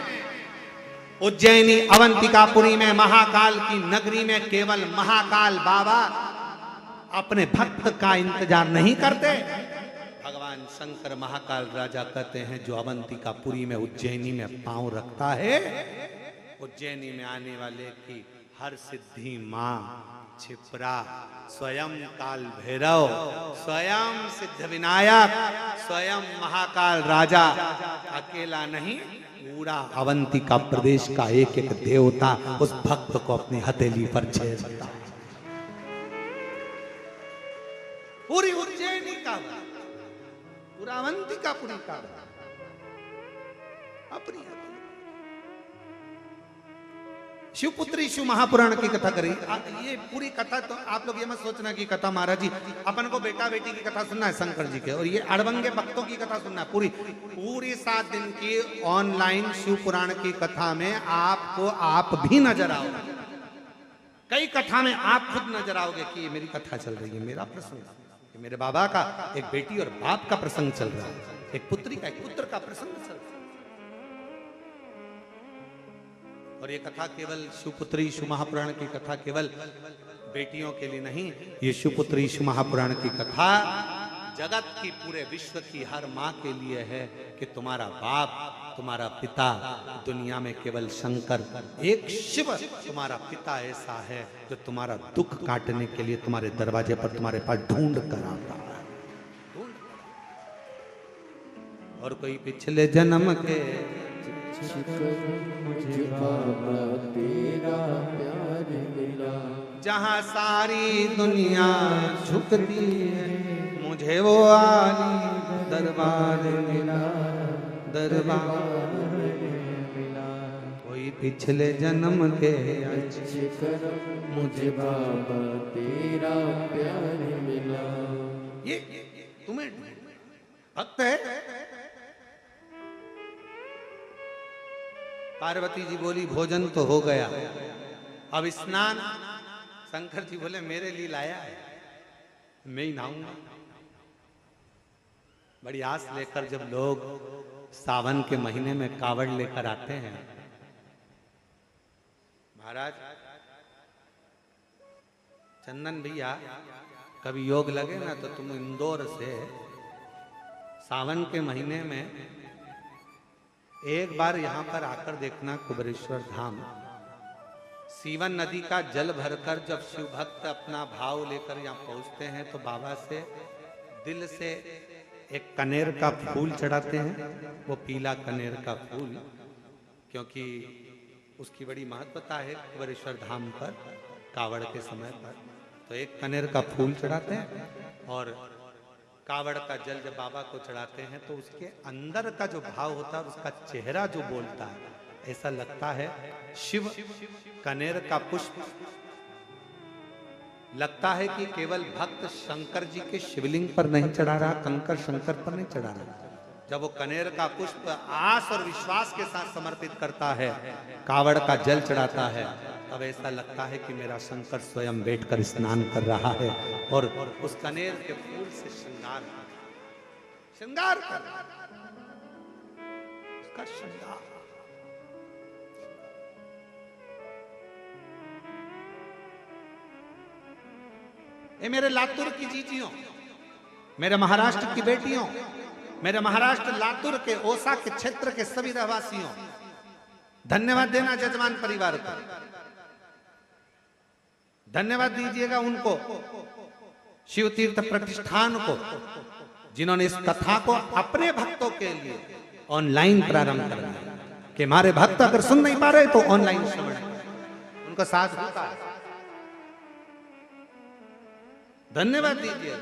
उज्जैनी अवंतिकापुरी में महाकाल की नगरी में केवल महाकाल बाबा अपने भक्त का इंतजार नहीं करते, भगवान शंकर महाकाल राजा कहते हैं जो अवंतिकापुरी में उज्जैनी में पांव रखता है, उज्जैनी में आने वाले की हर सिद्धि मां क्षिप्रा, स्वयं काल भैरव, स्वयं सिद्ध विनायक, स्वयं महाकाल राजा अकेला नहीं, पूरा अवंतिका प्रदेश का एक एक देवता उस भक्त को अपनी हथेली पर छेड़ता है। पूरी उज्जैनी का, पूरा अवंतिकापुरी का अपनी शिवपुत्री शिव महापुराण की कथा करी। ये पूरी कथा तो आप लोग ये मत सोचना कि कथा महाराज जी अपन को बेटा बेटी की कथा सुनना है शंकर जी के, और ये अड़बंगे भक्तों की कथा सुनना है। पूरी 7 दिन की ऑनलाइन शिव पुराण की कथा में आपको आप भी नजर आओगे। कई कथा में आप खुद नजर आओगे कि ये मेरी कथा चल रही है, मेरा प्रसंग, मेरे बाबा का एक बेटी और बाप का प्रसंग चल रहा है, एक पुत्री का एक पुत्र का प्रसंग चल रहा है। और ये कथा केवल शिवपुत्री शिव महापुराण की कथा केवल बेटियों के लिए नहीं, ये शिवपुत्री शिव महापुराण की कथा जगत की, पूरे विश्व की हर माँ के लिए है कि तुम्हारा बाप, तुम्हारा पिता, दुनिया में केवल शंकर, एक शिव तुम्हारा पिता ऐसा है जो तुम्हारा दुख काटने के लिए तुम्हारे दरवाजे पर तुम्हारे पास ढूंढ कर आता है। और कोई पिछले जन्म के मुझे बाबा तेरा प्यार मिला, जहाँ सारी दुनिया झुकती है, मुझे वो आली दरबार मिला, दरबार मिला। कोई पिछले जन्म के अच्छे कर्म मुझे बाबा तेरा प्यार मिला। ये तुम्हें भक्त है। पार्वती जी बोली भोजन तो हो गया, अब स्नान। शंकर जी बोले मेरे लिए लाया है, मैं ही नहाऊंगा। बड़ी आस लेकर जब लोग सावन के महीने में कावड़ लेकर आते हैं, महाराज चंदन भैया कभी योग लगे ना तो तुम इंदौर से सावन के महीने में एक बार यहां पर आकर देखना कुबेरेश्वर धाम। सीवन नदी का जल भरकर जब शिव भक्त अपना भाव लेकर यहाँ पहुंचते हैं तो बाबा से दिल से एक कनेर का फूल चढ़ाते हैं, वो पीला कनेर का फूल, क्योंकि उसकी बड़ी महत्वता है कुबेरेश्वर धाम पर कावड़ के समय पर। तो एक कनेर का फूल चढ़ाते हैं और कावड़ का जल जब बाबा को चढ़ाते हैं तो उसके अंदर का जो भाव होता है, उसका चेहरा जो बोलता है, ऐसा लगता है शिव कनेर का पुष्प, लगता है कि केवल भक्त शंकर जी के शिवलिंग पर नहीं चढ़ा रहा, कंकर शंकर पर नहीं चढ़ा रहा। जब वो कनेर का पुष्प आस और विश्वास के साथ समर्पित करता है, कावड़ का जल चढ़ाता है, तब ऐसा लगता है कि मेरा शंकर स्वयं बैठकर स्नान कर रहा है और उस कनेर के फूल से श्रृंगार कर उसका श्रृंगार। ये मेरे लातूर की जीजियों, मेरे महाराष्ट्र की बेटियों, मेरे महाराष्ट्र लातूर के ओसा के क्षेत्र के सभी रहवासियों, धन्यवाद देना जजमान परिवार को, धन्यवाद दीजिएगा उनको, शिव तीर्थ प्रतिष्ठान को, जिन्होंने इस कथा को अपने भक्तों के लिए ऑनलाइन प्रारंभ कर दिया कि हमारे भक्त अगर सुन नहीं पा रहे तो ऑनलाइन श्रवण, उनका साथ होता है। धन्यवाद दीजिए।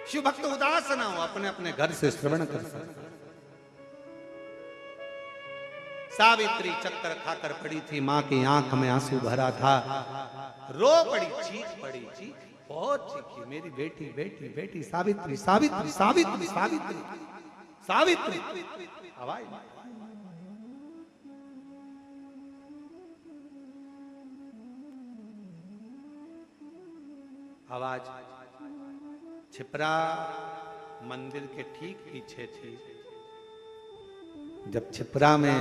शिव भक्त उदास ना हो, अपने अपने घर से श्रवण कर सकते। सावित्री चक्कर खाकर पड़ी थी, मां की आंख में आंसू भरा था, रो पड़ी, चीख पड़ी, चीख बहुत चीखी, मेरी बेटी बेटी बेटी सावित्री सावित्री सावित्री सावित्री सावित्री। आवाज आवाज छिपरा मंदिर के ठीक पीछे थी। जब छिपरा में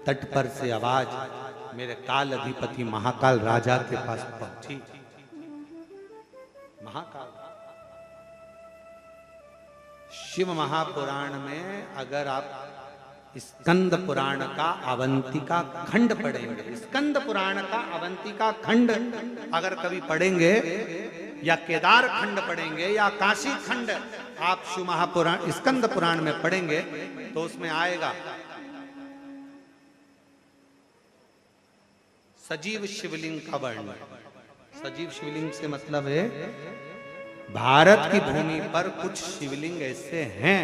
तट पर से आवाज मेरे काल अधिपति महाकाल राजा के पास पहुंची महाकाल। शिव महापुराण में अगर आप स्कंद पुराण का अवंतिका खंड पढ़ेंगे, स्कंद पुराण का अवंतिका खंड अगर कभी पढ़ेंगे, या केदार खंड पढ़ेंगे, या काशी खंड आप शिव महापुराण स्कंद पुराण में पढ़ेंगे, तो उसमें आएगा सजीव शिवलिंग का वर्णन। सजीव शिवलिंग से मतलब है भारत की भूमि पर कुछ शिवलिंग ऐसे हैं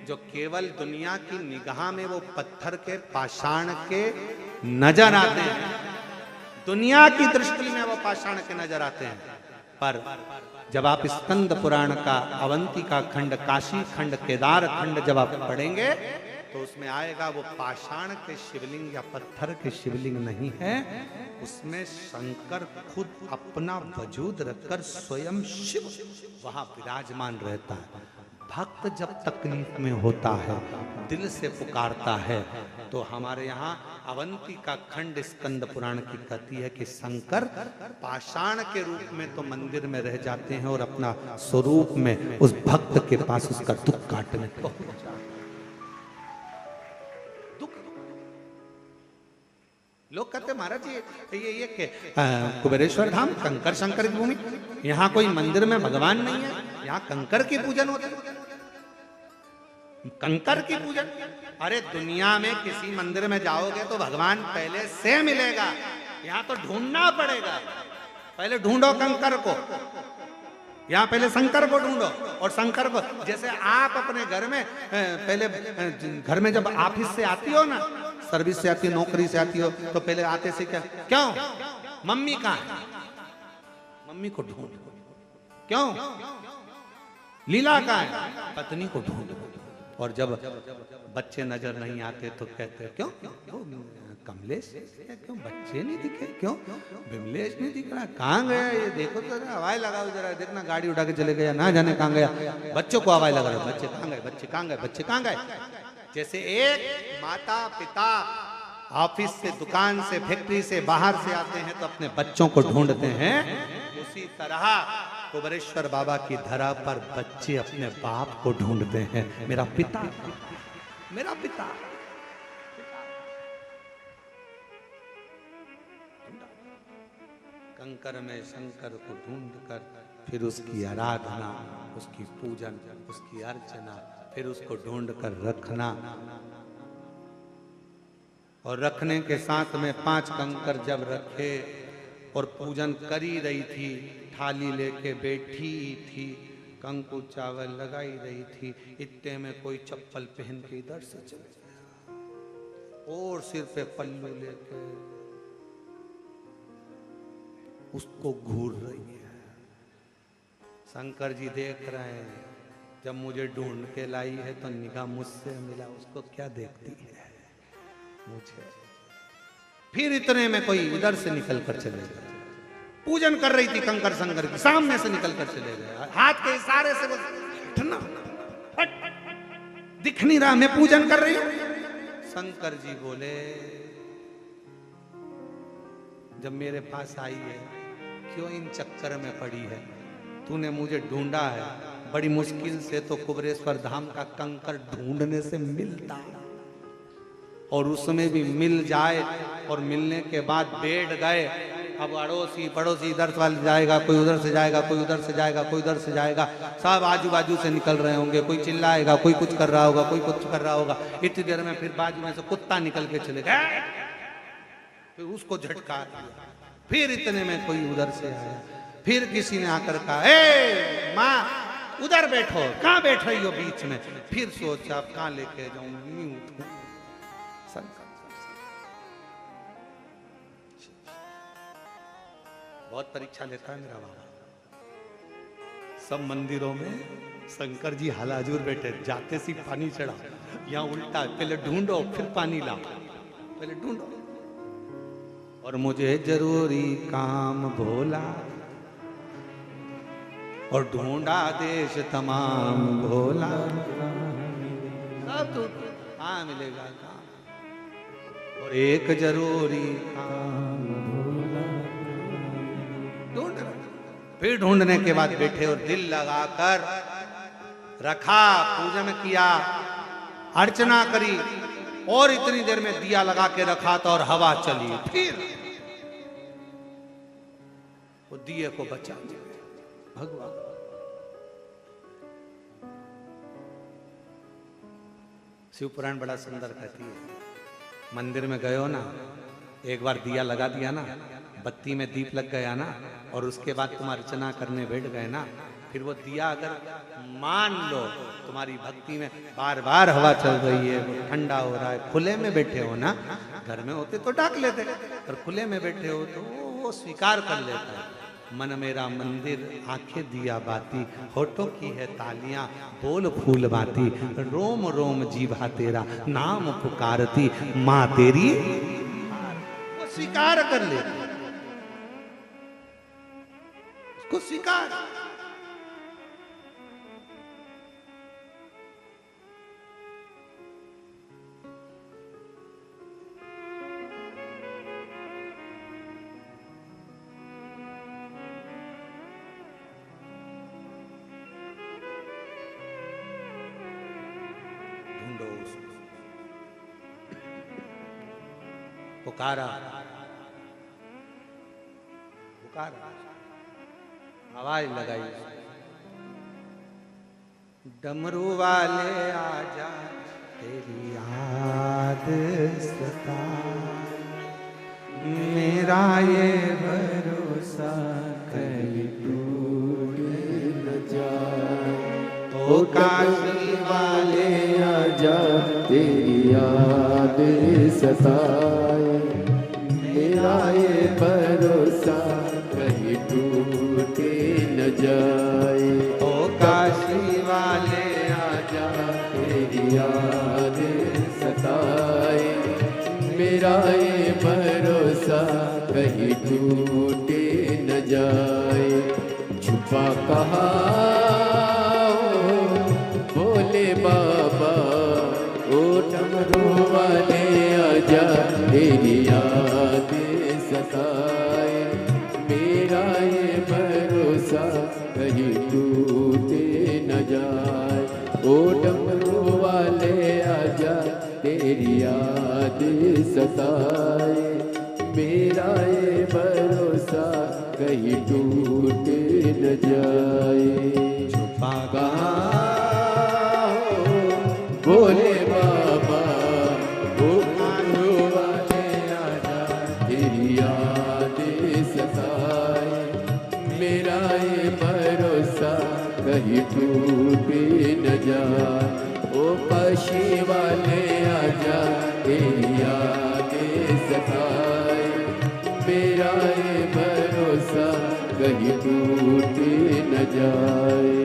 जो केवल दुनिया की निगाह में वो पत्थर के पाषाण के नजर आते हैं, दुनिया की दृष्टि में वो पाषाण के नजर आते हैं, पर जब आप स्कंद पुराण का अवंतिका खंड, काशी खंड, केदार खंड जब आप पढ़ेंगे तो उसमें आएगा वो पाषाण के शिवलिंग या पत्थर के शिवलिंग नहीं है, उसमें शंकर खुद अपना वजूद रखकर स्वयं शिव वहां विराजमान रहता है। भक्त जब तकलीफ में होता है, दिल से पुकारता है, तो हमारे यहाँ अवंतिका खंड स्कंद पुराण की कहती है कि शंकर पाषाण के रूप में तो मंदिर में रह जाते हैं और अपना स्वरूप में उस भक्त के पास उसका दुख काटने पहुंच जाते हैं। लोग कहते महाराज जी ये के कुबेरेश्वर धाम कंकर शंकर की भूमि, यहाँ कोई मंदिर में भगवान नहीं है, यहाँ कंकर की पूजन होता है, कंकर की पूजन। अरे दुनिया में किसी मंदिर में जाओगे तो भगवान पहले से मिलेगा, यहाँ तो ढूंढना पड़ेगा, पहले ढूंढो कंकर को, यहाँ पहले शंकर को ढूंढो। और शंकर को जैसे आप अपने घर में पहले घर में जब ऑफिस से आती हो ना, सर्विस से आती हो, नौकरी से आती हो, तो पहले आते से क्या, क्यों मम्मी कहाँ है, मम्मी को ढूंढ, क्यों लीला कहाँ है, पत्नी को ढूंढ। और जब बच्चे नजर नहीं आते तो कहते क्यों कमलेश, क्यों बच्चे नहीं दिखे, क्यों विमलेश नहीं दिख रहा, कहाँ गया ये, देखो तो आवाज लगाओ जरा, देखना गाड़ी उठा के चले गया, ना जाने कहाँ गया, बच्चों को आवाज लगा रहे, बच्चे कहाँ गए, बच्चे कहाँ गए, बच्चे कहाँ गए। जैसे एक माता पिता ऑफिस से, दुकान से, फैक्ट्री से, बाहर से आते हैं तो अपने बच्चों को ढूंढते हैं, उसी तरह कुबेरेश्वर बाबा की धरा पर बच्चे अपने बाप को ढूंढते हैं, मेरा पिता, मेरा पिता। कंकर में शंकर को ढूंढकर फिर उसकी आराधना, उसकी पूजन, उसकी अर्चना, फिर उसको ढूंढकर रखना। और रखने के साथ में 5 कंकर जब रखे और पूजन करी रही थी, थाली लेके बैठी थी, कंकु चावल लगाई रही थी, इतने में कोई चप्पल पहन के इधर से चले गया और सिर पे पल्लू लेके उसको घूर रही है। शंकर जी देख रहे हैं, जब मुझे ढूंढ के लाई है तो निगाह मुझसे मिला, उसको क्या देखती है, मुझे। फिर इतने में कोई इधर से निकल कर चले गए, पूजन कर रही थी कंकर शंकर की, सामने से निकल कर चले गए, हाथ के इशारे से वो हटना, दिख नहीं रहा, मैं पूजन कर रही हूं। शंकर जी बोले, जब मेरे पास आई है क्यों इन चक्कर में पड़ी है, तूने मुझे ढूंढा है, बड़ी मुश्किल से तो कुबेरेश्वर धाम का कंकर ढूंढने से मिलता, और उसमें भी मिल जाए और मिलने के बाद बैठ गए, अब अड़ोसी पड़ोसी इधर से जाएगा, कोई उधर से जाएगा, कोई उधर से जाएगा, कोई उधर से जाएगा, सब आजू बाजू से निकल रहे होंगे, कोई चिल्लाएगा, कोई कुछ कर रहा होगा, कोई कुछ कर रहा होगा। इतनी देर में फिर बाजू में से कुत्ता निकल के चले गए, फिर उसको झटका दिया, फिर इतने में कोई उधर से आया, फिर किसी ने आकर कहा, ए माँ उधर बैठो, कहाँ बैठ रही हो बीच में, फिर सोचा कहाँ लेके जाऊं, नहीं उठूं। बहुत परीक्षा लेता है मेरा बाबा। सब मंदिरों में शंकर जी हालाजूर बैठे, जाते सी पानी चढ़ा, यहाँ उल्टा, पहले ढूंढो फिर पानी लाओ, पहले ढूंढो। और मुझे जरूरी काम भोला, और ढूंढा देश तमाम भोला, सब तो हाँ मिलेगा काम, और एक जरूरी काम फिर ढूंढने के बाद बैठे और दिल लगाकर रखा, पूजन किया, अर्चना करी और इतनी देर में दिया लगा के रखा था और हवा चली, फिर वो दिए को बचा दिया भगवान। शिव पुराण बड़ा सुंदर कहती है, मंदिर में गए हो ना, एक बार दिया लगा दिया ना, बत्ती में दीप लग गया ना, और उसके बाद तुम अर्चना करने बैठ गए ना, फिर वो दिया अगर मान लो तुम्हारी भक्ति में बार बार हवा चल रही है, वो ठंडा हो रहा है, खुले में बैठे हो ना, घर में होते तो डाक लेते, पर खुले में बैठे हो तो वो स्वीकार कर लेता है। मन मेरा मंदिर, आंखें दिया बाती, होठों की है तालियां, बोल फूल बाती, रोम रोम जीभा तेरा नाम पुकारती, माँ तेरी वो स्वीकार कर ले, उसको स्वीकार। पुकारा पुकारा, आवाज लगाई, डमरू वाले आजा तेरी याद सता, मेरा ये भरोसा कहीं टूट न जाए। ओ काशी वाले आजा तेरी याद सताए, मेरा ये भरोसा कहीं टूट न जाए। ओ काशी वाले आजा तेरी याद सताए, मेरा ये भरोसा कहीं टूट न जाए। छुपा कहाँ भोले बाबा, ओ डमरू वाले आजा तेरी याद सताए, मेरा ये भरोसा कहीं टूट न जाए। ओ डमरू वाले आजा तेरी याद सताए, मेरा ये भरोसा कहीं टूट न जाए। छुपा कहाँ हो भोले बाबा, ओ डमरू वाले आजा तेरी याद सताए, मेरा ये भरोसा कहीं टूट न जाए। ओ काशी वाले आजा तेरी याद सताए, मेरा ये भरोसा कहीं टूट न जाए।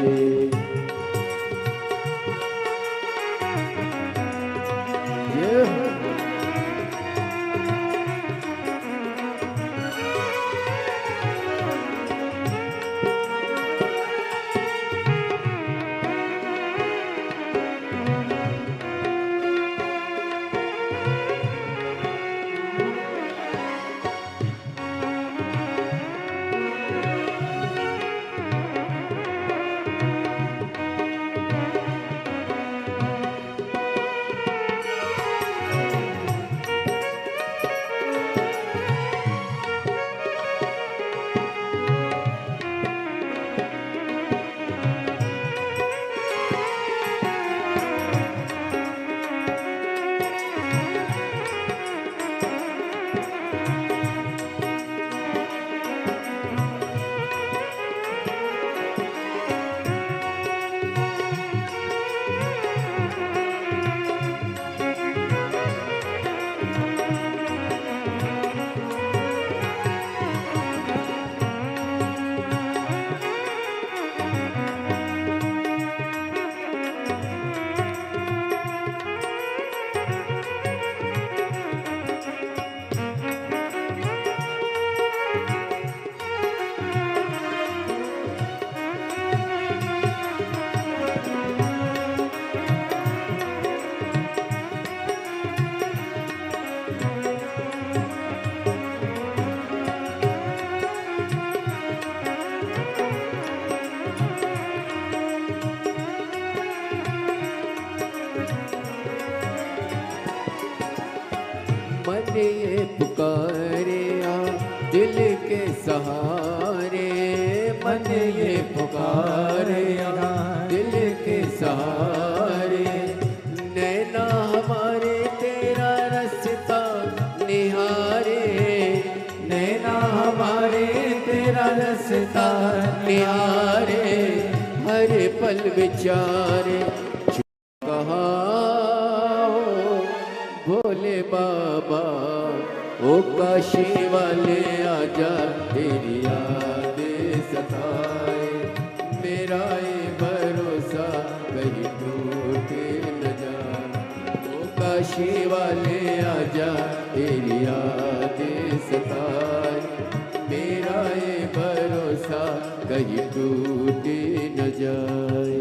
ये पुकारे आ दिल के सहारे, मन ये पुकारे आ दिल के सहारे। नैना हमारे तेरा रास्ता निहारे, नैना हमारे तेरा रास्ता निहारे। हर पल विचारे कहाँ हो भोले बाबा, ओ काशी वाले आजा तेरी याद सताए। मेरा ये भरोसा कहीं टूट न जाए, ओ काशी वाले आजा तेरी याद सताए। मेरा ये भरोसा कहीं टूट न जाए।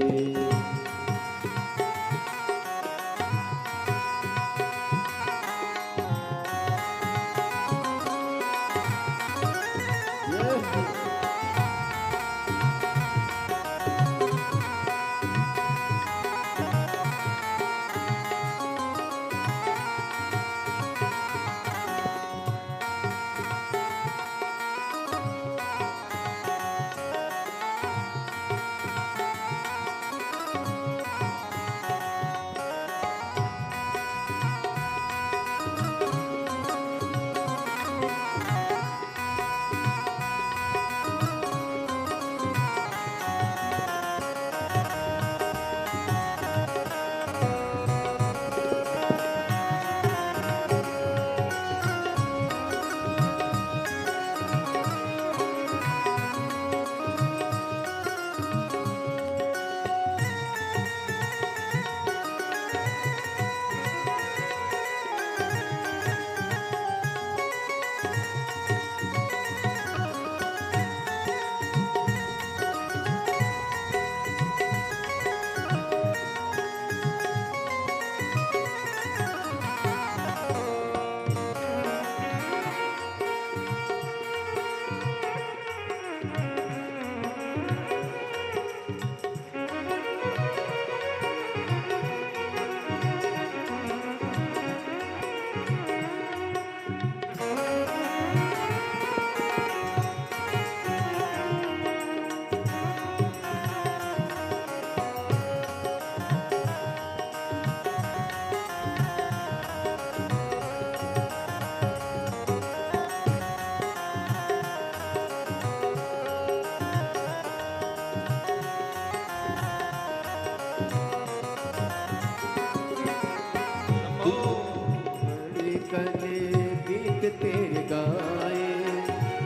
गीत तेरे गाए,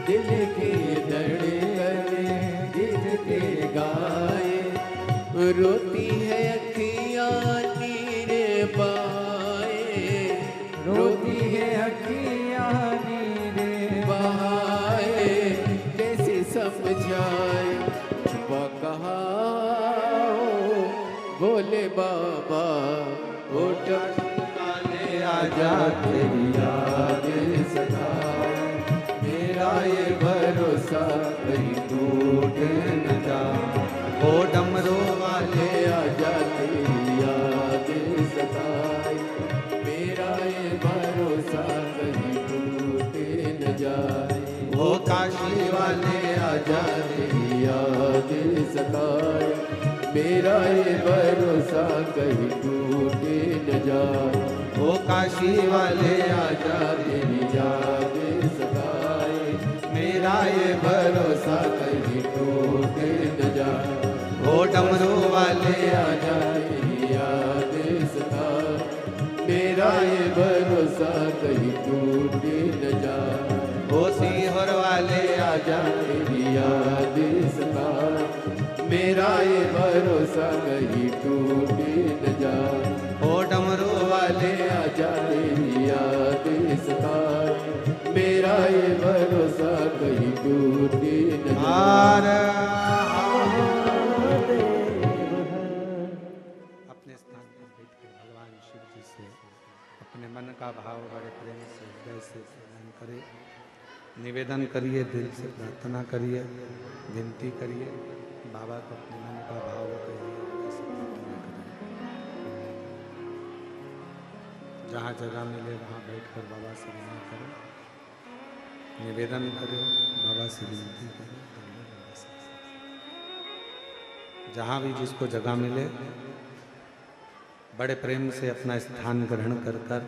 दिल की धड़कन गीत तेरे गाए। रोती है अखियाँ नीरे बाए, रोती है अखियाँ नीरे बाए। कैसे समझाए छुपा कहाँ हो भोले बाबा, ओ आजा तेरी याद सताए। मेरा ये भरोसा कहीं टूट न जाए, ओ डमरू वाले आजा तेरी याद सताए। मेरा ये भरोसा कहीं टूट न जाए, ओ काशी वाले आजा तेरी याद सताए। मेरा ये भरोसा कहीं टूट न जाए, ओ काशी वाले आजा तेरी याद सताए। मेरा ये भरोसा कहीं टूट न जाए, ओ डमरू वाले आजा तेरी याद सताए। मेरा ये भरोसा कहीं टूट न जाए, ओ सीहोर वाले आजा तेरी याद सताए। मेरा ये भरोसा कहीं टूट न जाए, ओ डमरू वाले आजा तेरी याद सताए। मेरा ये भरोसा कहीं टूट न हार अपने स्थान पर बैठकर भगवान शिव जी से अपने मन का भाव बड़े प्रेम से हृदय से प्रदान करे। निवेदन करिए, दिल से प्रार्थना करिए, विनती करिए, बाबा को अपने मन का भाव कहिए, ऐसे प्रार्थना करिए। जहाँ जगह मिले वहाँ बैठकर बाबा से विनय करो, निवेदन करो, बाबा से विनती करो। जहाँ भी जिसको जगह मिले बड़े प्रेम से अपना स्थान ग्रहण कर कर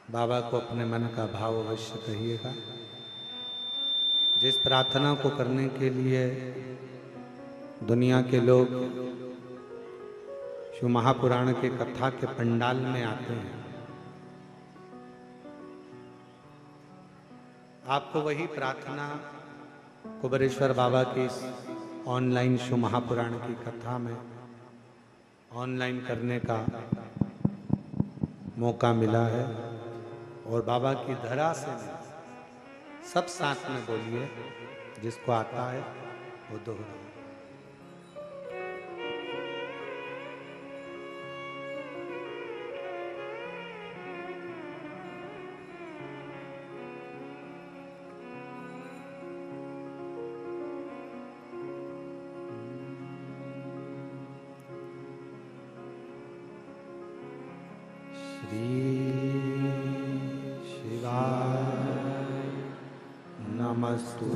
बाबा को अपने मन का भाव अवश्य कहिएगा। जिस प्रार्थना को करने के लिए दुनिया के लोग शिव महापुराण के कथा के पंडाल में आते हैं, आपको वही प्रार्थना कुबेरेश्वर बाबा की इस ऑनलाइन शिव महापुराण की कथा में ऑनलाइन करने का मौका मिला है। और बाबा की धरा से सब साथ में बोलिए, जिसको आता है वो दोहराए। नमस्तु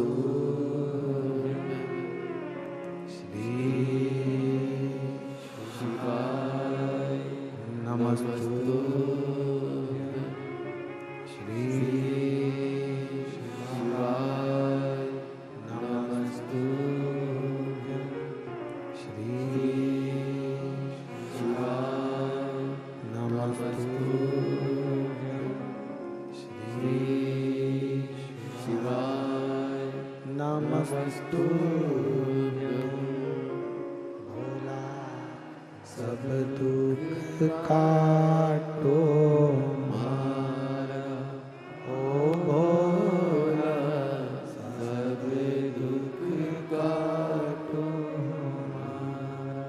श्री शिवाय, नमस्तु श्री शिवाय, नमस्तु श्री शिवाय, नमस्तु श्री शिवाय, नमस्तु भोला सब दुख काटो मारा, ओ भोला सब दुख काटो मारा।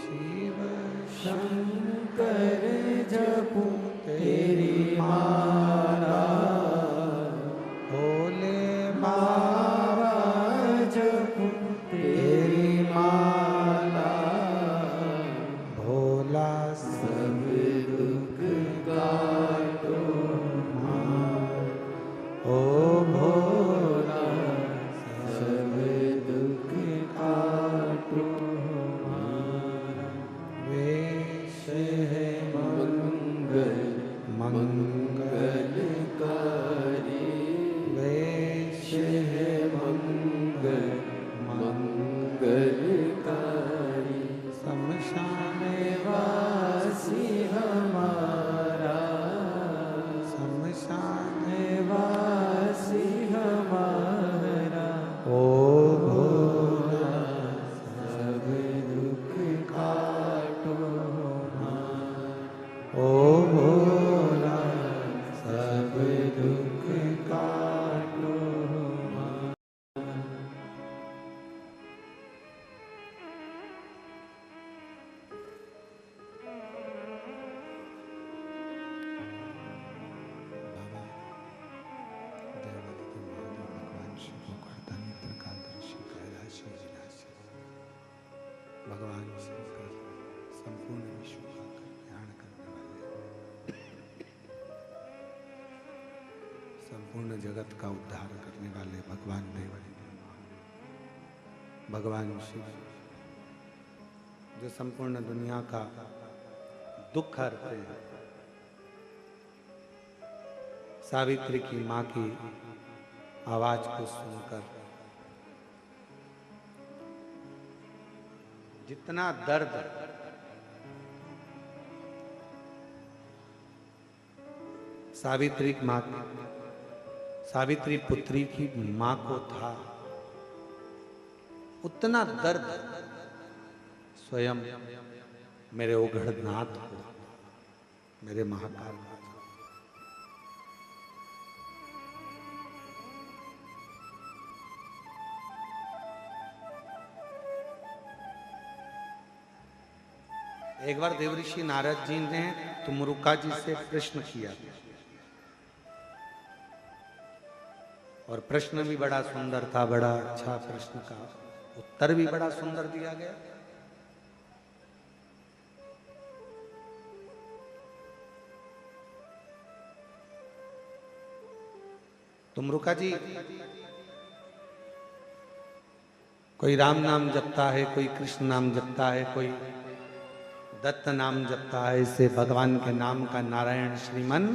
शिव शंकर जपू तेरी माला, भोले बाबा जपू तेरी माला, भोला सब दुख काटो मार, ओ भोला सब दुख काटो मार। वेश है मंगल मंगलकारी, वेश है मंगल मंगलकारी, शमशान वासी हमारा, शमशान वासी हमारा, ओ भोला सब दुख काटो मार, ओ भोला सब दुख काटो मार। भगवान शंकर संपूर्ण विश्व का कल्याण करने वाले, संपूर्ण जगत का उद्धार करने वाले भगवान देव, भगवान शिव जो संपूर्ण दुनिया का दुख हरते हैं। सावित्री की माँ की आवाज को सुनकर जितना दर्द सावित्री पुत्री की मां को था, उतना दर्द स्वयं मेरे ओघड़नाथ को, मेरे महाकाल को। एक बार देवऋषि नारद जी ने तुमरुका जी से प्रश्न किया और प्रश्न भी बड़ा सुंदर था, बड़ा अच्छा प्रश्न का उत्तर भी बड़ा सुंदर दिया गया। तुमरुका जी, कोई राम नाम जपता है, कोई कृष्ण नाम जपता है, कोई दत्त नाम जपता है। इससे भगवान के नाम का नारायण श्रीमन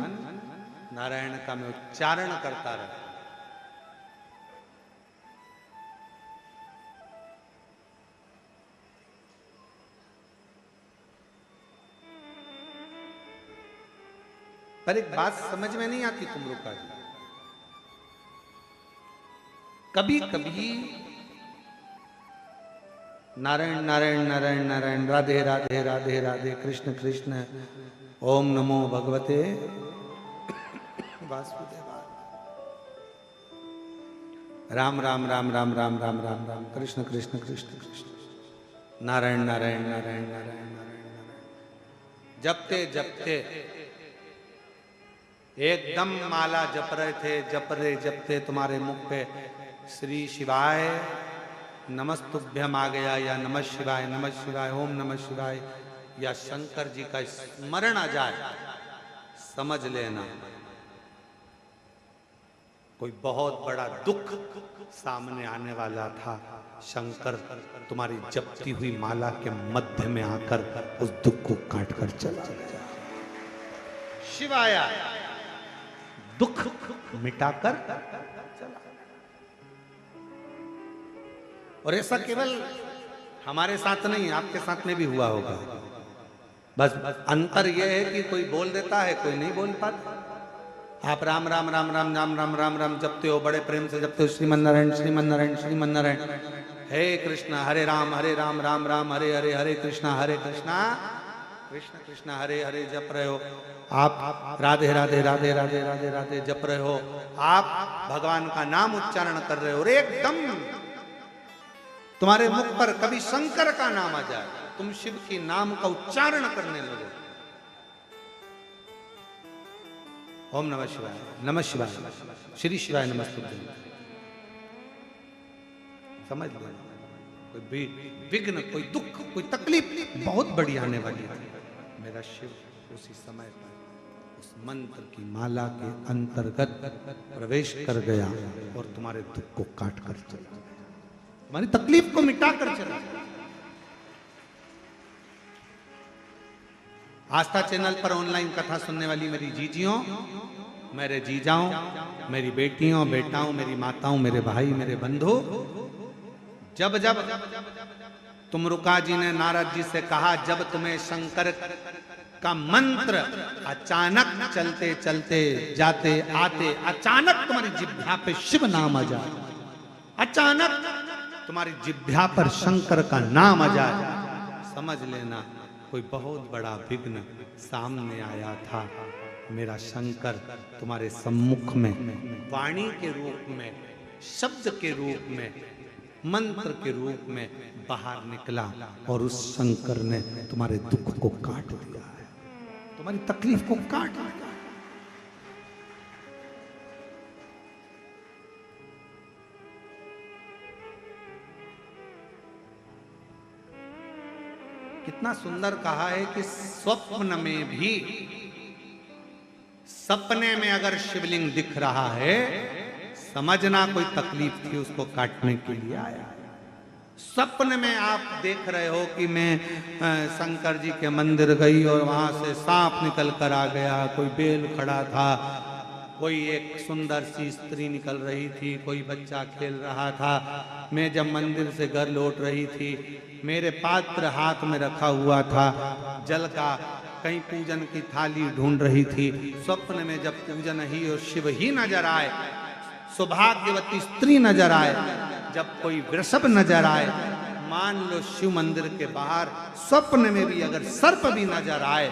नारायण का मैं उच्चारण करता रहता। पर एक बात समझ में नहीं आती तुमरुका जी, कभी कभी नारायण नारायण नारायण नारायण, राधे राधे राधे राधे, कृष्ण कृष्ण, ओम नमो भगवते वासुदेवाय, राम राम राम राम राम राम राम राम, कृष्ण कृष्ण कृष्ण कृष्ण, नारायण नारायण नारायण नारायण नारायण नारायण, जपते जपते एकदम माला जप रहे थे, जपते तुम्हारे मुख पे श्री शिवाय नमस्तुभ्यम आ गया, या नमः शिवाय, ओम नमः शिवाय, या शंकर जी का स्मरण आ जाए, समझ लेना कोई बहुत बड़ा दुख सामने आने वाला था। शंकर तुम्हारी जपती हुई माला के मध्य में आकर उस दुख को काट कर चला गया। शिवाय दुख मिटाकर चला। और ऐसा केवल हमारे साथ नहीं, आपके साथ में भी हुआ होगा। बस अंतर यह है कि कोई बोल देता है, कोई नहीं बोल पाता। आप राम राम राम राम राम राम राम राम जपते हो, बड़े प्रेम से जपते हो, श्रीमन नारायण श्रीमन नारायण श्रीमन नारायण, हे कृष्ण हरे राम राम राम हरे हरे, हरे कृष्णा कृष्ण कृष्ण हरे हरे जप रहे हो। आप राधे राधे राधे राधे राधे राधे जप रहे हो, आप भगवान का नाम उच्चारण कर रहे हो, और एकदम तुम्हारे मुख पर कभी शंकर का नाम आ जाए, तुम शिव की नाम का उच्चारण करने लगो, ओम नमः शिवाय, श्री शिवाय नमस्तुभ्यं, समझ लो कोई विघ्न, कोई दुख, कोई तकलीफ बहुत बड़ी आने वाली है, मेरा शिव उसी समय पर उस मंत्र की माला के अंतर्गत प्रवेश कर गया और तुम्हारे दुख को काट कर चला गया, तुम्हारी तकलीफ को मिटा कर चला गया। आस्था चैनल पर ऑनलाइन कथा सुनने वाली मेरी जीजियों, मेरे जीजाओं, मेरी बेटियों, बेटाओं, मेरी माताओं, मेरे भाई, मेरे बंधु, जब जब तुमरुका जी ने नारद जी से कहा, जब तुम्हें शंकर का मंत्र अचानक चलते चलते जाते आते अचानक तुम्हारी जिह्वा पे शिव नाम आ जाए, अचानक तुम्हारी जिह्वा पर शंकर का नाम आ जाए, समझ लेना कोई बहुत बड़ा विघ्न सामने आया था। मेरा शंकर तुम्हारे सम्मुख में वाणी के रूप में, शब्द के रूप में, मंत्र के रूप में बाहर निकला, और उस शंकर ने तुम्हारे दुख को काट दिया है, तुम्हारी तकलीफ को काट दिया। कितना सुंदर कहा है कि स्वप्न में भी, सपने में अगर शिवलिंग दिख रहा है, समझना कोई तकलीफ थी उसको काटने के लिए आया। सपन में आप देख रहे हो कि मैं शंकर जी के मंदिर गई और वहां से सांप निकल कर आ गया, कोई बेल खड़ा था, कोई एक सुंदर सी स्त्री निकल रही थी, कोई बच्चा खेल रहा था। मैं जब मंदिर से घर लौट रही थी, मेरे पात्र हाथ में रखा हुआ था जल का, कहीं पूजन की थाली ढूंढ रही थी। स्वप्न में जब पूजन ही और शिव ही नजर आए, सौभाग्यवती स्त्री नजर आए, जब कोई वृषभ नजर आए, मान लो शिव मंदिर के बाहर स्वप्न में भी अगर सर्प भी नजर आए,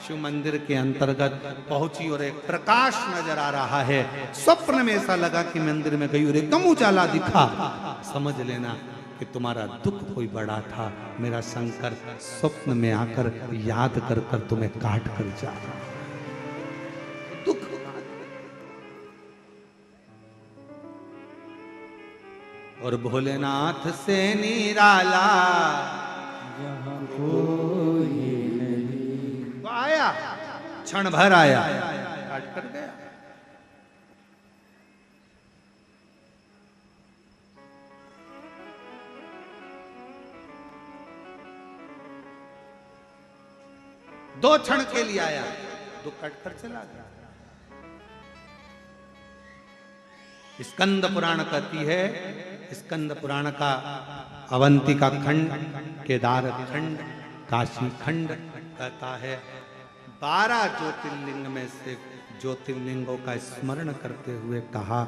शिव मंदिर के अंतर्गत पहुंची और एक प्रकाश नजर आ रहा है, स्वप्न में ऐसा लगा कि मंदिर में गई और एकदम उजाला दिखा, समझ लेना कि तुम्हारा दुख कोई बड़ा था। मेरा शंकर स्वप्न में आकर याद कर कर तुम्हें काट कर जा रहा है। दुख और भोलेनाथ से निराला यहाँ कोई नहीं। तो आया, क्षण भर आया, काट कर गया। 2 क्षण के लिए आया, दुख कट कर चला गया। स्कंद पुराण कहती है, स्कंद पुराण का अवंतिका खंड, केदार खंड, काशी खंड कहता है 12 ज्योतिर्लिंग में से ज्योतिर्लिंगों का स्मरण करते हुए कहा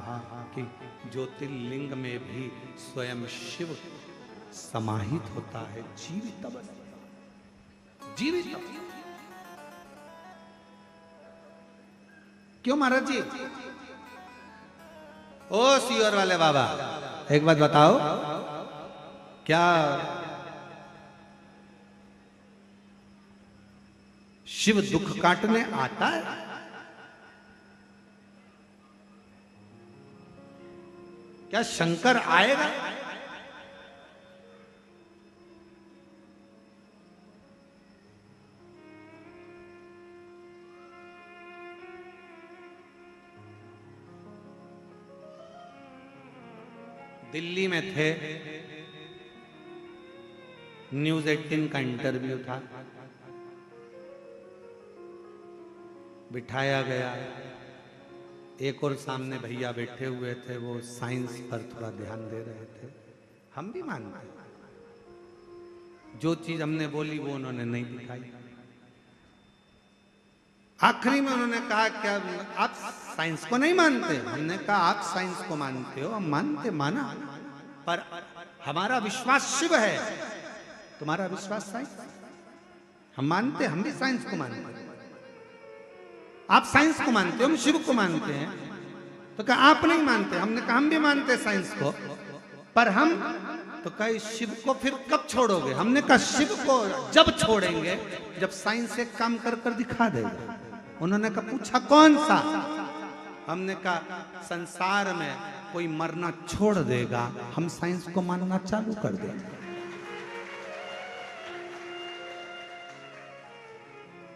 कि ज्योतिर्लिंग में भी स्वयं शिव समाहित होता है, जीवित अवस्था, जीवित अवस्था। क्यों महाराज जी? ओ सीवर वाले बाबा, एक बात बताओ, क्या शिव दुख काटने आता है? क्या शंकर आएगा? दिल्ली में थे, न्यूज़ 18 का इंटरव्यू था, बिठाया गया, एक और सामने भैया बैठे हुए थे, वो साइंस पर थोड़ा ध्यान दे रहे थे। हम भी मानते हैं, जो चीज हमने बोली वो उन्होंने नहीं दिखाई। आखिरी में उन्होंने कहा क्या आप साइंस को नहीं मानते? हमने कहा आप साइंस को मानते हो, हम मानते, माना, पर हमारा विश्वास शिव है, तुम्हारा विश्वास साइंस। हम मानते, हम भी साइंस को मानते हैं। आप साइंस को मानते हो, हम शिव को मानते हैं। तो कहा आप नहीं मानते? हमने कहा हम भी मानते हैं साइंस को, पर हम तो कहे शिव को फिर कब छोड़ोगे? हमने कहा शिव को जब छोड़ेंगे जब साइंस एक काम कर कर दिखा देगा। उन्होंने कहा पूछा कौन सा? हमने कहा संसार में कोई मरना छोड़ देगा, हम साइंस को मानना चालू कर देंगे।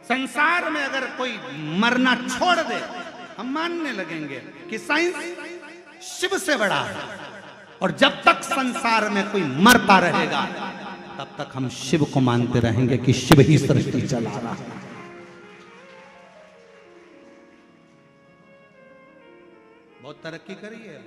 संसार में अगर कोई मरना छोड़ दे, हम मानने लगेंगे कि साइंस शिव से बड़ा है। और जब तक संसार में कोई मरता रहेगा, तब तक हम शिव को मानते रहेंगे कि शिव ही सृष्टि चला रहा है। बहुत तरक्की करी है,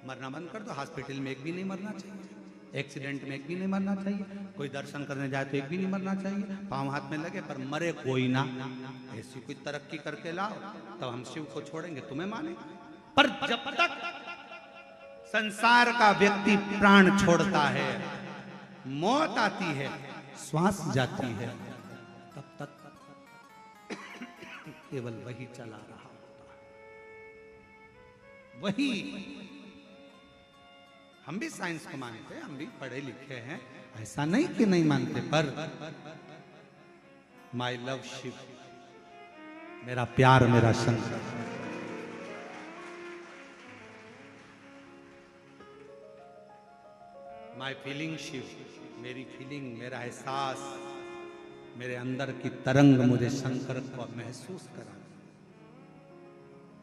मरना बंद कर दो। हॉस्पिटल में एक भी नहीं मरना चाहिए, एक्सीडेंट में एक भी नहीं मरना चाहिए, कोई दर्शन करने जाए तो एक भी नहीं मरना चाहिए, पांव हाथ में लगे पर मरे कोई ना। ऐसी कोई तरक्की करके लाओ, तब हम शिव को छोड़ेंगे, तुम्हें मानेंगे। पर जब तक संसार का व्यक्ति प्राण छोड़ता है, मौत आती है, श्वास जाती है, तब तक केवल वही चला रहा होता है, वही। हम भी साइंस को मानते हैं, हम भी पढ़े लिखे हैं, ऐसा नहीं कि नहीं मानते, पर माई लव शिव, मेरा प्यार, मेरा शंकर, माई फीलिंग शिव, मेरी फीलिंग, मेरा एहसास, मेरे अंदर की तरंग मुझे शंकर को महसूस करा।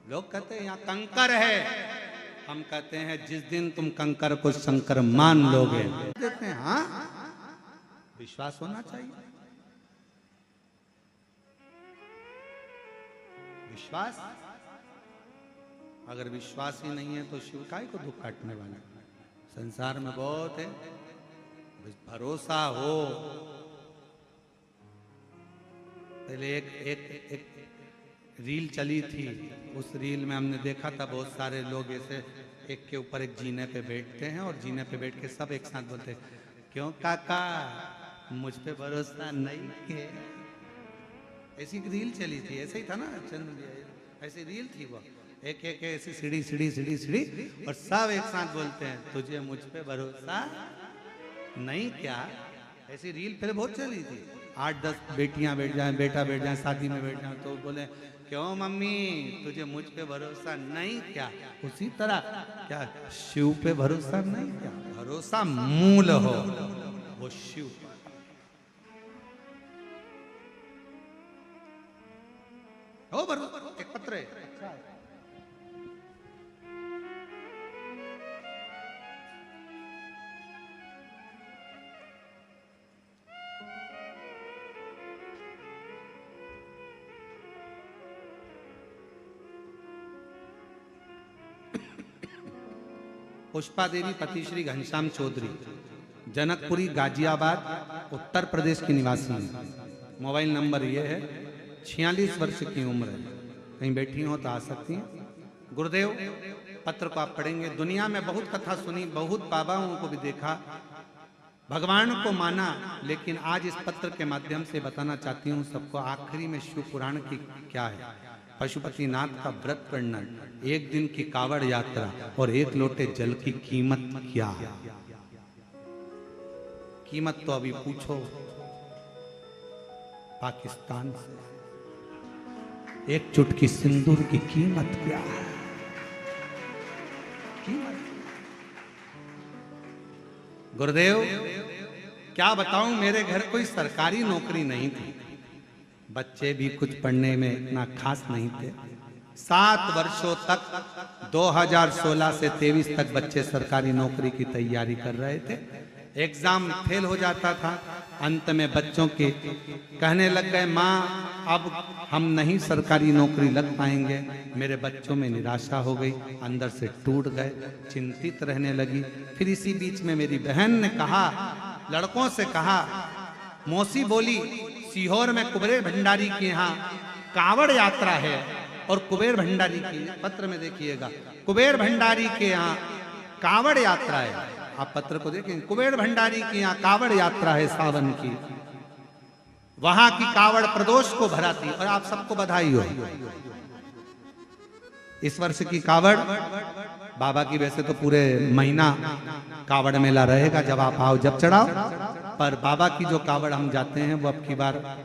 लोग कहते हैं यहाँ कंकर है, हम कहते हैं जिस दिन तुम कंकर को शंकर मान लोगे, देते हैं। हाँ, विश्वास होना चाहिए, विश्वास। अगर विश्वास ही नहीं है तो शिव काय को दुख काटने वाला? संसार में बहुत है, भरोसा हो। पहले एक रील चली थी, उस रील में हमने देखा था बहुत सारे लोग ऐसे एक के ऊपर एक जीने पे बैठते हैं और जीने पे बैठ के सब एक साथ बोलते हैं, क्यों काका मुझ पे भरोसा नहीं है? ऐसी रील चली थी, ऐसे ही था ना चंद्र, ऐसी रील थी वो, एक एक ऐसी सीढ़ी सीढ़ी सीढ़ी सीढ़ी और सब एक साथ बोलते हैं तुझे मुझ पे भरोसा नहीं क्या? ऐसी रील फिर बहुत चली थी। 8-10 बेटियां बैठ जाए, बेटा बैठ जाए, शादी में बैठ जाए तो बोले क्यों मम्मी तुझे मुझ पे भरोसा नहीं क्या? उसी तरह क्या शिव पे भरोसा नहीं क्या? भरोसा मूल हो वो शिव। हो भरोसा, एक पत्र है। पुष्पा देवी पति श्री घनश्याम चौधरी, जनकपुरी गाजियाबाद उत्तर प्रदेश की निवासी हैं। मोबाइल नंबर ये है, 46 वर्ष की उम्र है। कहीं बैठी हो तो आ सकती हैं। गुरुदेव, पत्र को आप पढ़ेंगे। दुनिया में बहुत कथा सुनी, बहुत बाबाओं को भी देखा, भगवान को माना, लेकिन आज इस पत्र के माध्यम से बताना चाहती हूँ सबको आखिरी में शिव पुराण की क्या है। पशुपतिनाथ का व्रत वर्णन, एक दिन की कावड़ यात्रा और एक लोटे जल की कीमत क्या है। कीमत तो अभी पूछो पाकिस्तान से। एक चुटकी सिंदूर की कीमत क्या है। गुरुदेव, क्या बताऊं, मेरे घर कोई सरकारी नौकरी नहीं थी, बच्चे भी कुछ पढ़ने में इतना खास नहीं थे। 7 वर्षों तक 2016 से 23 तक बच्चे सरकारी नौकरी की तैयारी कर रहे थे। एग्जाम फेल हो जाता था, अंत में बच्चों के कहने लग गए, माँ अब हम नहीं सरकारी नौकरी लग पाएंगे। मेरे बच्चों में निराशा हो गई, अंदर से टूट गए, चिंतित रहने लगी। फिर इसी बीच में मेरी बहन ने कहा, लड़कों से कहा, मौसी बोली सीहोर में कुबेर भंडारी के यहाँ कावड़ यात्रा है, और कुबेर भंडारी की पत्र में देखिएगा, कुबेर भंडारी के यहाँ कावड़ यात्रा है। आप पत्र को देखें, कुबेर भंडारी की यहाँ कावड़ यात्रा है सावन की, वहां की कावड़ प्रदोष को भराती। और आप सबको बधाई हो, इस वर्ष की कावड़ बाबा की वैसे तो पूरे महीना कावड़ मेला रहेगा, जब आप आओ जब चढ़ाओ, पर बाबा की जो कावड़ हम जाते हैं वो अब की बार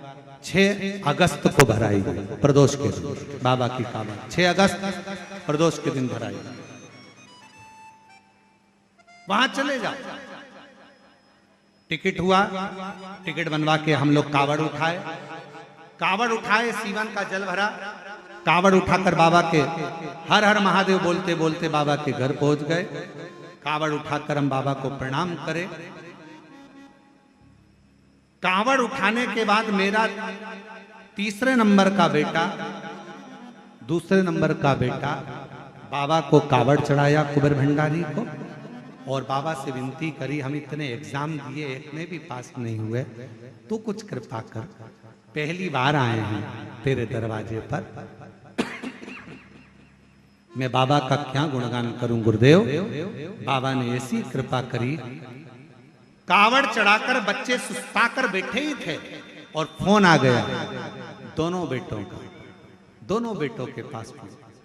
6 अगस्त को भराई गई, प्रदोष के दिन। बाबा की कावड़ 6 अगस्त प्रदोष के दिन भराई गई। वहां चले जाओ। टिकट हुआ, टिकट बनवा के हम लोग कावड़ उठाए, सीवन का जल भरा, कावड़ उठाकर बाबा के हर हर महादेव बोलते बोलते बाबा के घर पहुंच गए। कावड़ उठाकर हम बाबा को प्रणाम करें। कावड़ उठाने के बाद मेरा तीसरे नंबर का बेटा, दूसरे नंबर का बेटा बाबा को कावड़ चढ़ाया कुबेर भंडारी को, और बाबा से विनती करी, हम इतने एग्जाम दिए, एक में भी पास नहीं हुए, तू कुछ कृपा कर, पहली बार आए हैं तेरे दरवाजे पर, मैं बाबा का क्या गुणगान करूं। गुरुदेव, बाबा ने ऐसी कृपा करी, कावड़ चढ़ाकर बच्चे सुस्ताकर बैठे ही थे और फोन आ गया दोनों बेटों का, दोनों बेटों के पास।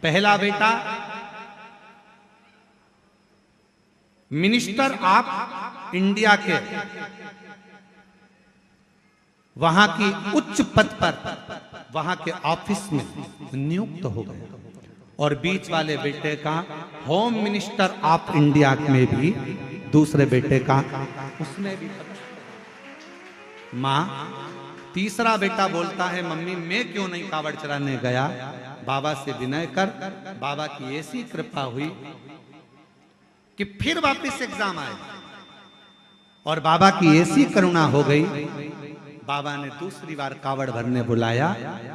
पहला बेटा मिनिस्टर ऑफ इंडिया के वहां की उच्च पद पर, वहां के ऑफिस में नियुक्त हो गए, और बीच वाले बेटे का होम मिनिस्टर ऑफ इंडिया में भी, दूसरे बेटे का उसमें भी। मां, तीसरा बेटा बोलता है, मम्मी मैं क्यों नहीं कावड़ चढ़ाने गया। बाबा से विनय कर, बाबा की ऐसी कृपा हुई कि फिर वापस एग्जाम आए, और बाबा की ऐसी करुणा हो गई, बाबा ने दूसरी बार कावड़ भरने बुलाया,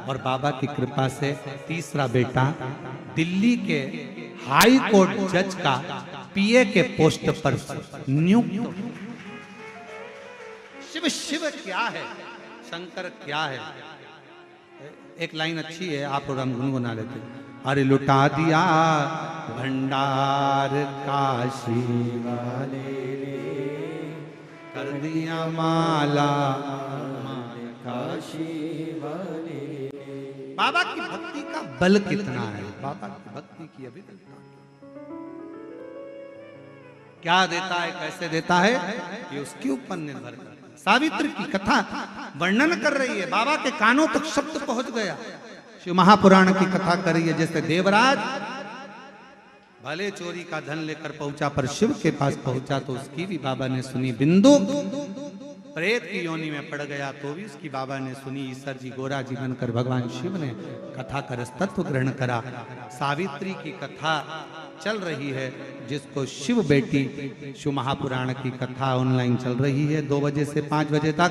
और बाबा की कृपा से तीसरा बेटा दिल्ली के हाई कोर्ट जज का पीए के पोस्ट पर नियुक्त। शिव शिव क्या है, शंकर क्या है। एक लाइन अच्छी है, आप और हम गुनगुना लेते। अरे लुटा दिया भंडार काशी वाले ने, कर दिया माला काशी वाले। बाबा की भक्ति का बल कितना है, बाबा की भक्ति की अभिव्यक्ति क्या देता है, कैसे देता है, ये उसके ऊपर निर्भर करता है। सावित्री की कथा वर्णन कर रही है, बाबा के कानों तक शब्द पहुंच गया। शिव महापुराण की कथा कर रही है, जैसे देवराज भले चोरी का धन लेकर पहुंचा, पर शिव के पास पहुंचा तो उसकी भी बाबा ने सुनी। बिंदु प्रेत की योनि में पड़ गया तो भी उसकी बाबा ने सुनी। ईश्वर जी गोरा जी बनकर भगवान शिव ने कथा कर तत्व ग्रहण करा। सावित्री की कथा चल रही है, जिसको शिव बेटी शिव महापुराण की कथा ऑनलाइन चल रही है 2 बजे से 5 बजे तक।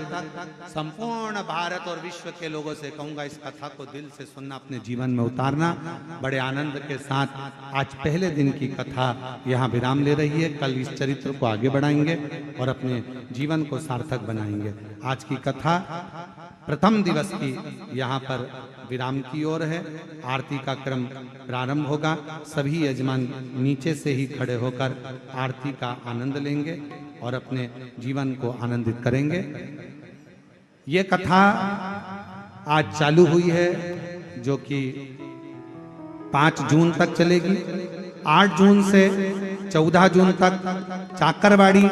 संपूर्ण भारत और विश्व के लोगों से कहूंगा इस कथा को दिल से सुनना, अपने जीवन में उतारना। बड़े आनंद के साथ आज पहले दिन की कथा यहाँ विराम ले रही है। कल इस चरित्र को आगे बढ़ाएंगे और अपने जीवन को सार्थक बनाएंगे। आज की कथा प्रथम दिवस की यहाँ पर विराम की ओर है। आरती का क्रम प्रारंभ होगा। सभी यजमान नीचे से ही खड़े होकर आरती का आनंद लेंगे और अपने जीवन को आनंदित करेंगे। ये कथा आज चालू हुई है, जो कि 5 जून तक चलेगी। 8 जून से 14 जून तक चाकरवाड़ी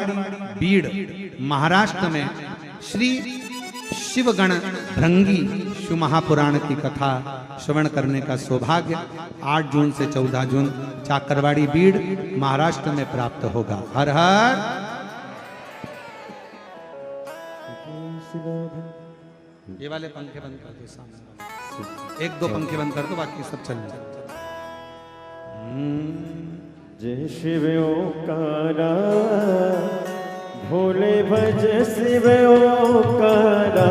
बीड़ महाराष्ट्र में श्री शिवगण भृंगी शिव महापुराण की कथा श्रवण करने का सौभाग्य 8 जून से 14 जून चाकरवाड़ी बीड़ महाराष्ट्र में प्राप्त होगा। हर हर। ये वाले पंखे बंद कर दो सामने, 1-2 पंखे बंद कर दो, बाकी सब चल जाए। जय शिव ओंकारा, भोले भज शिव ओंकारा।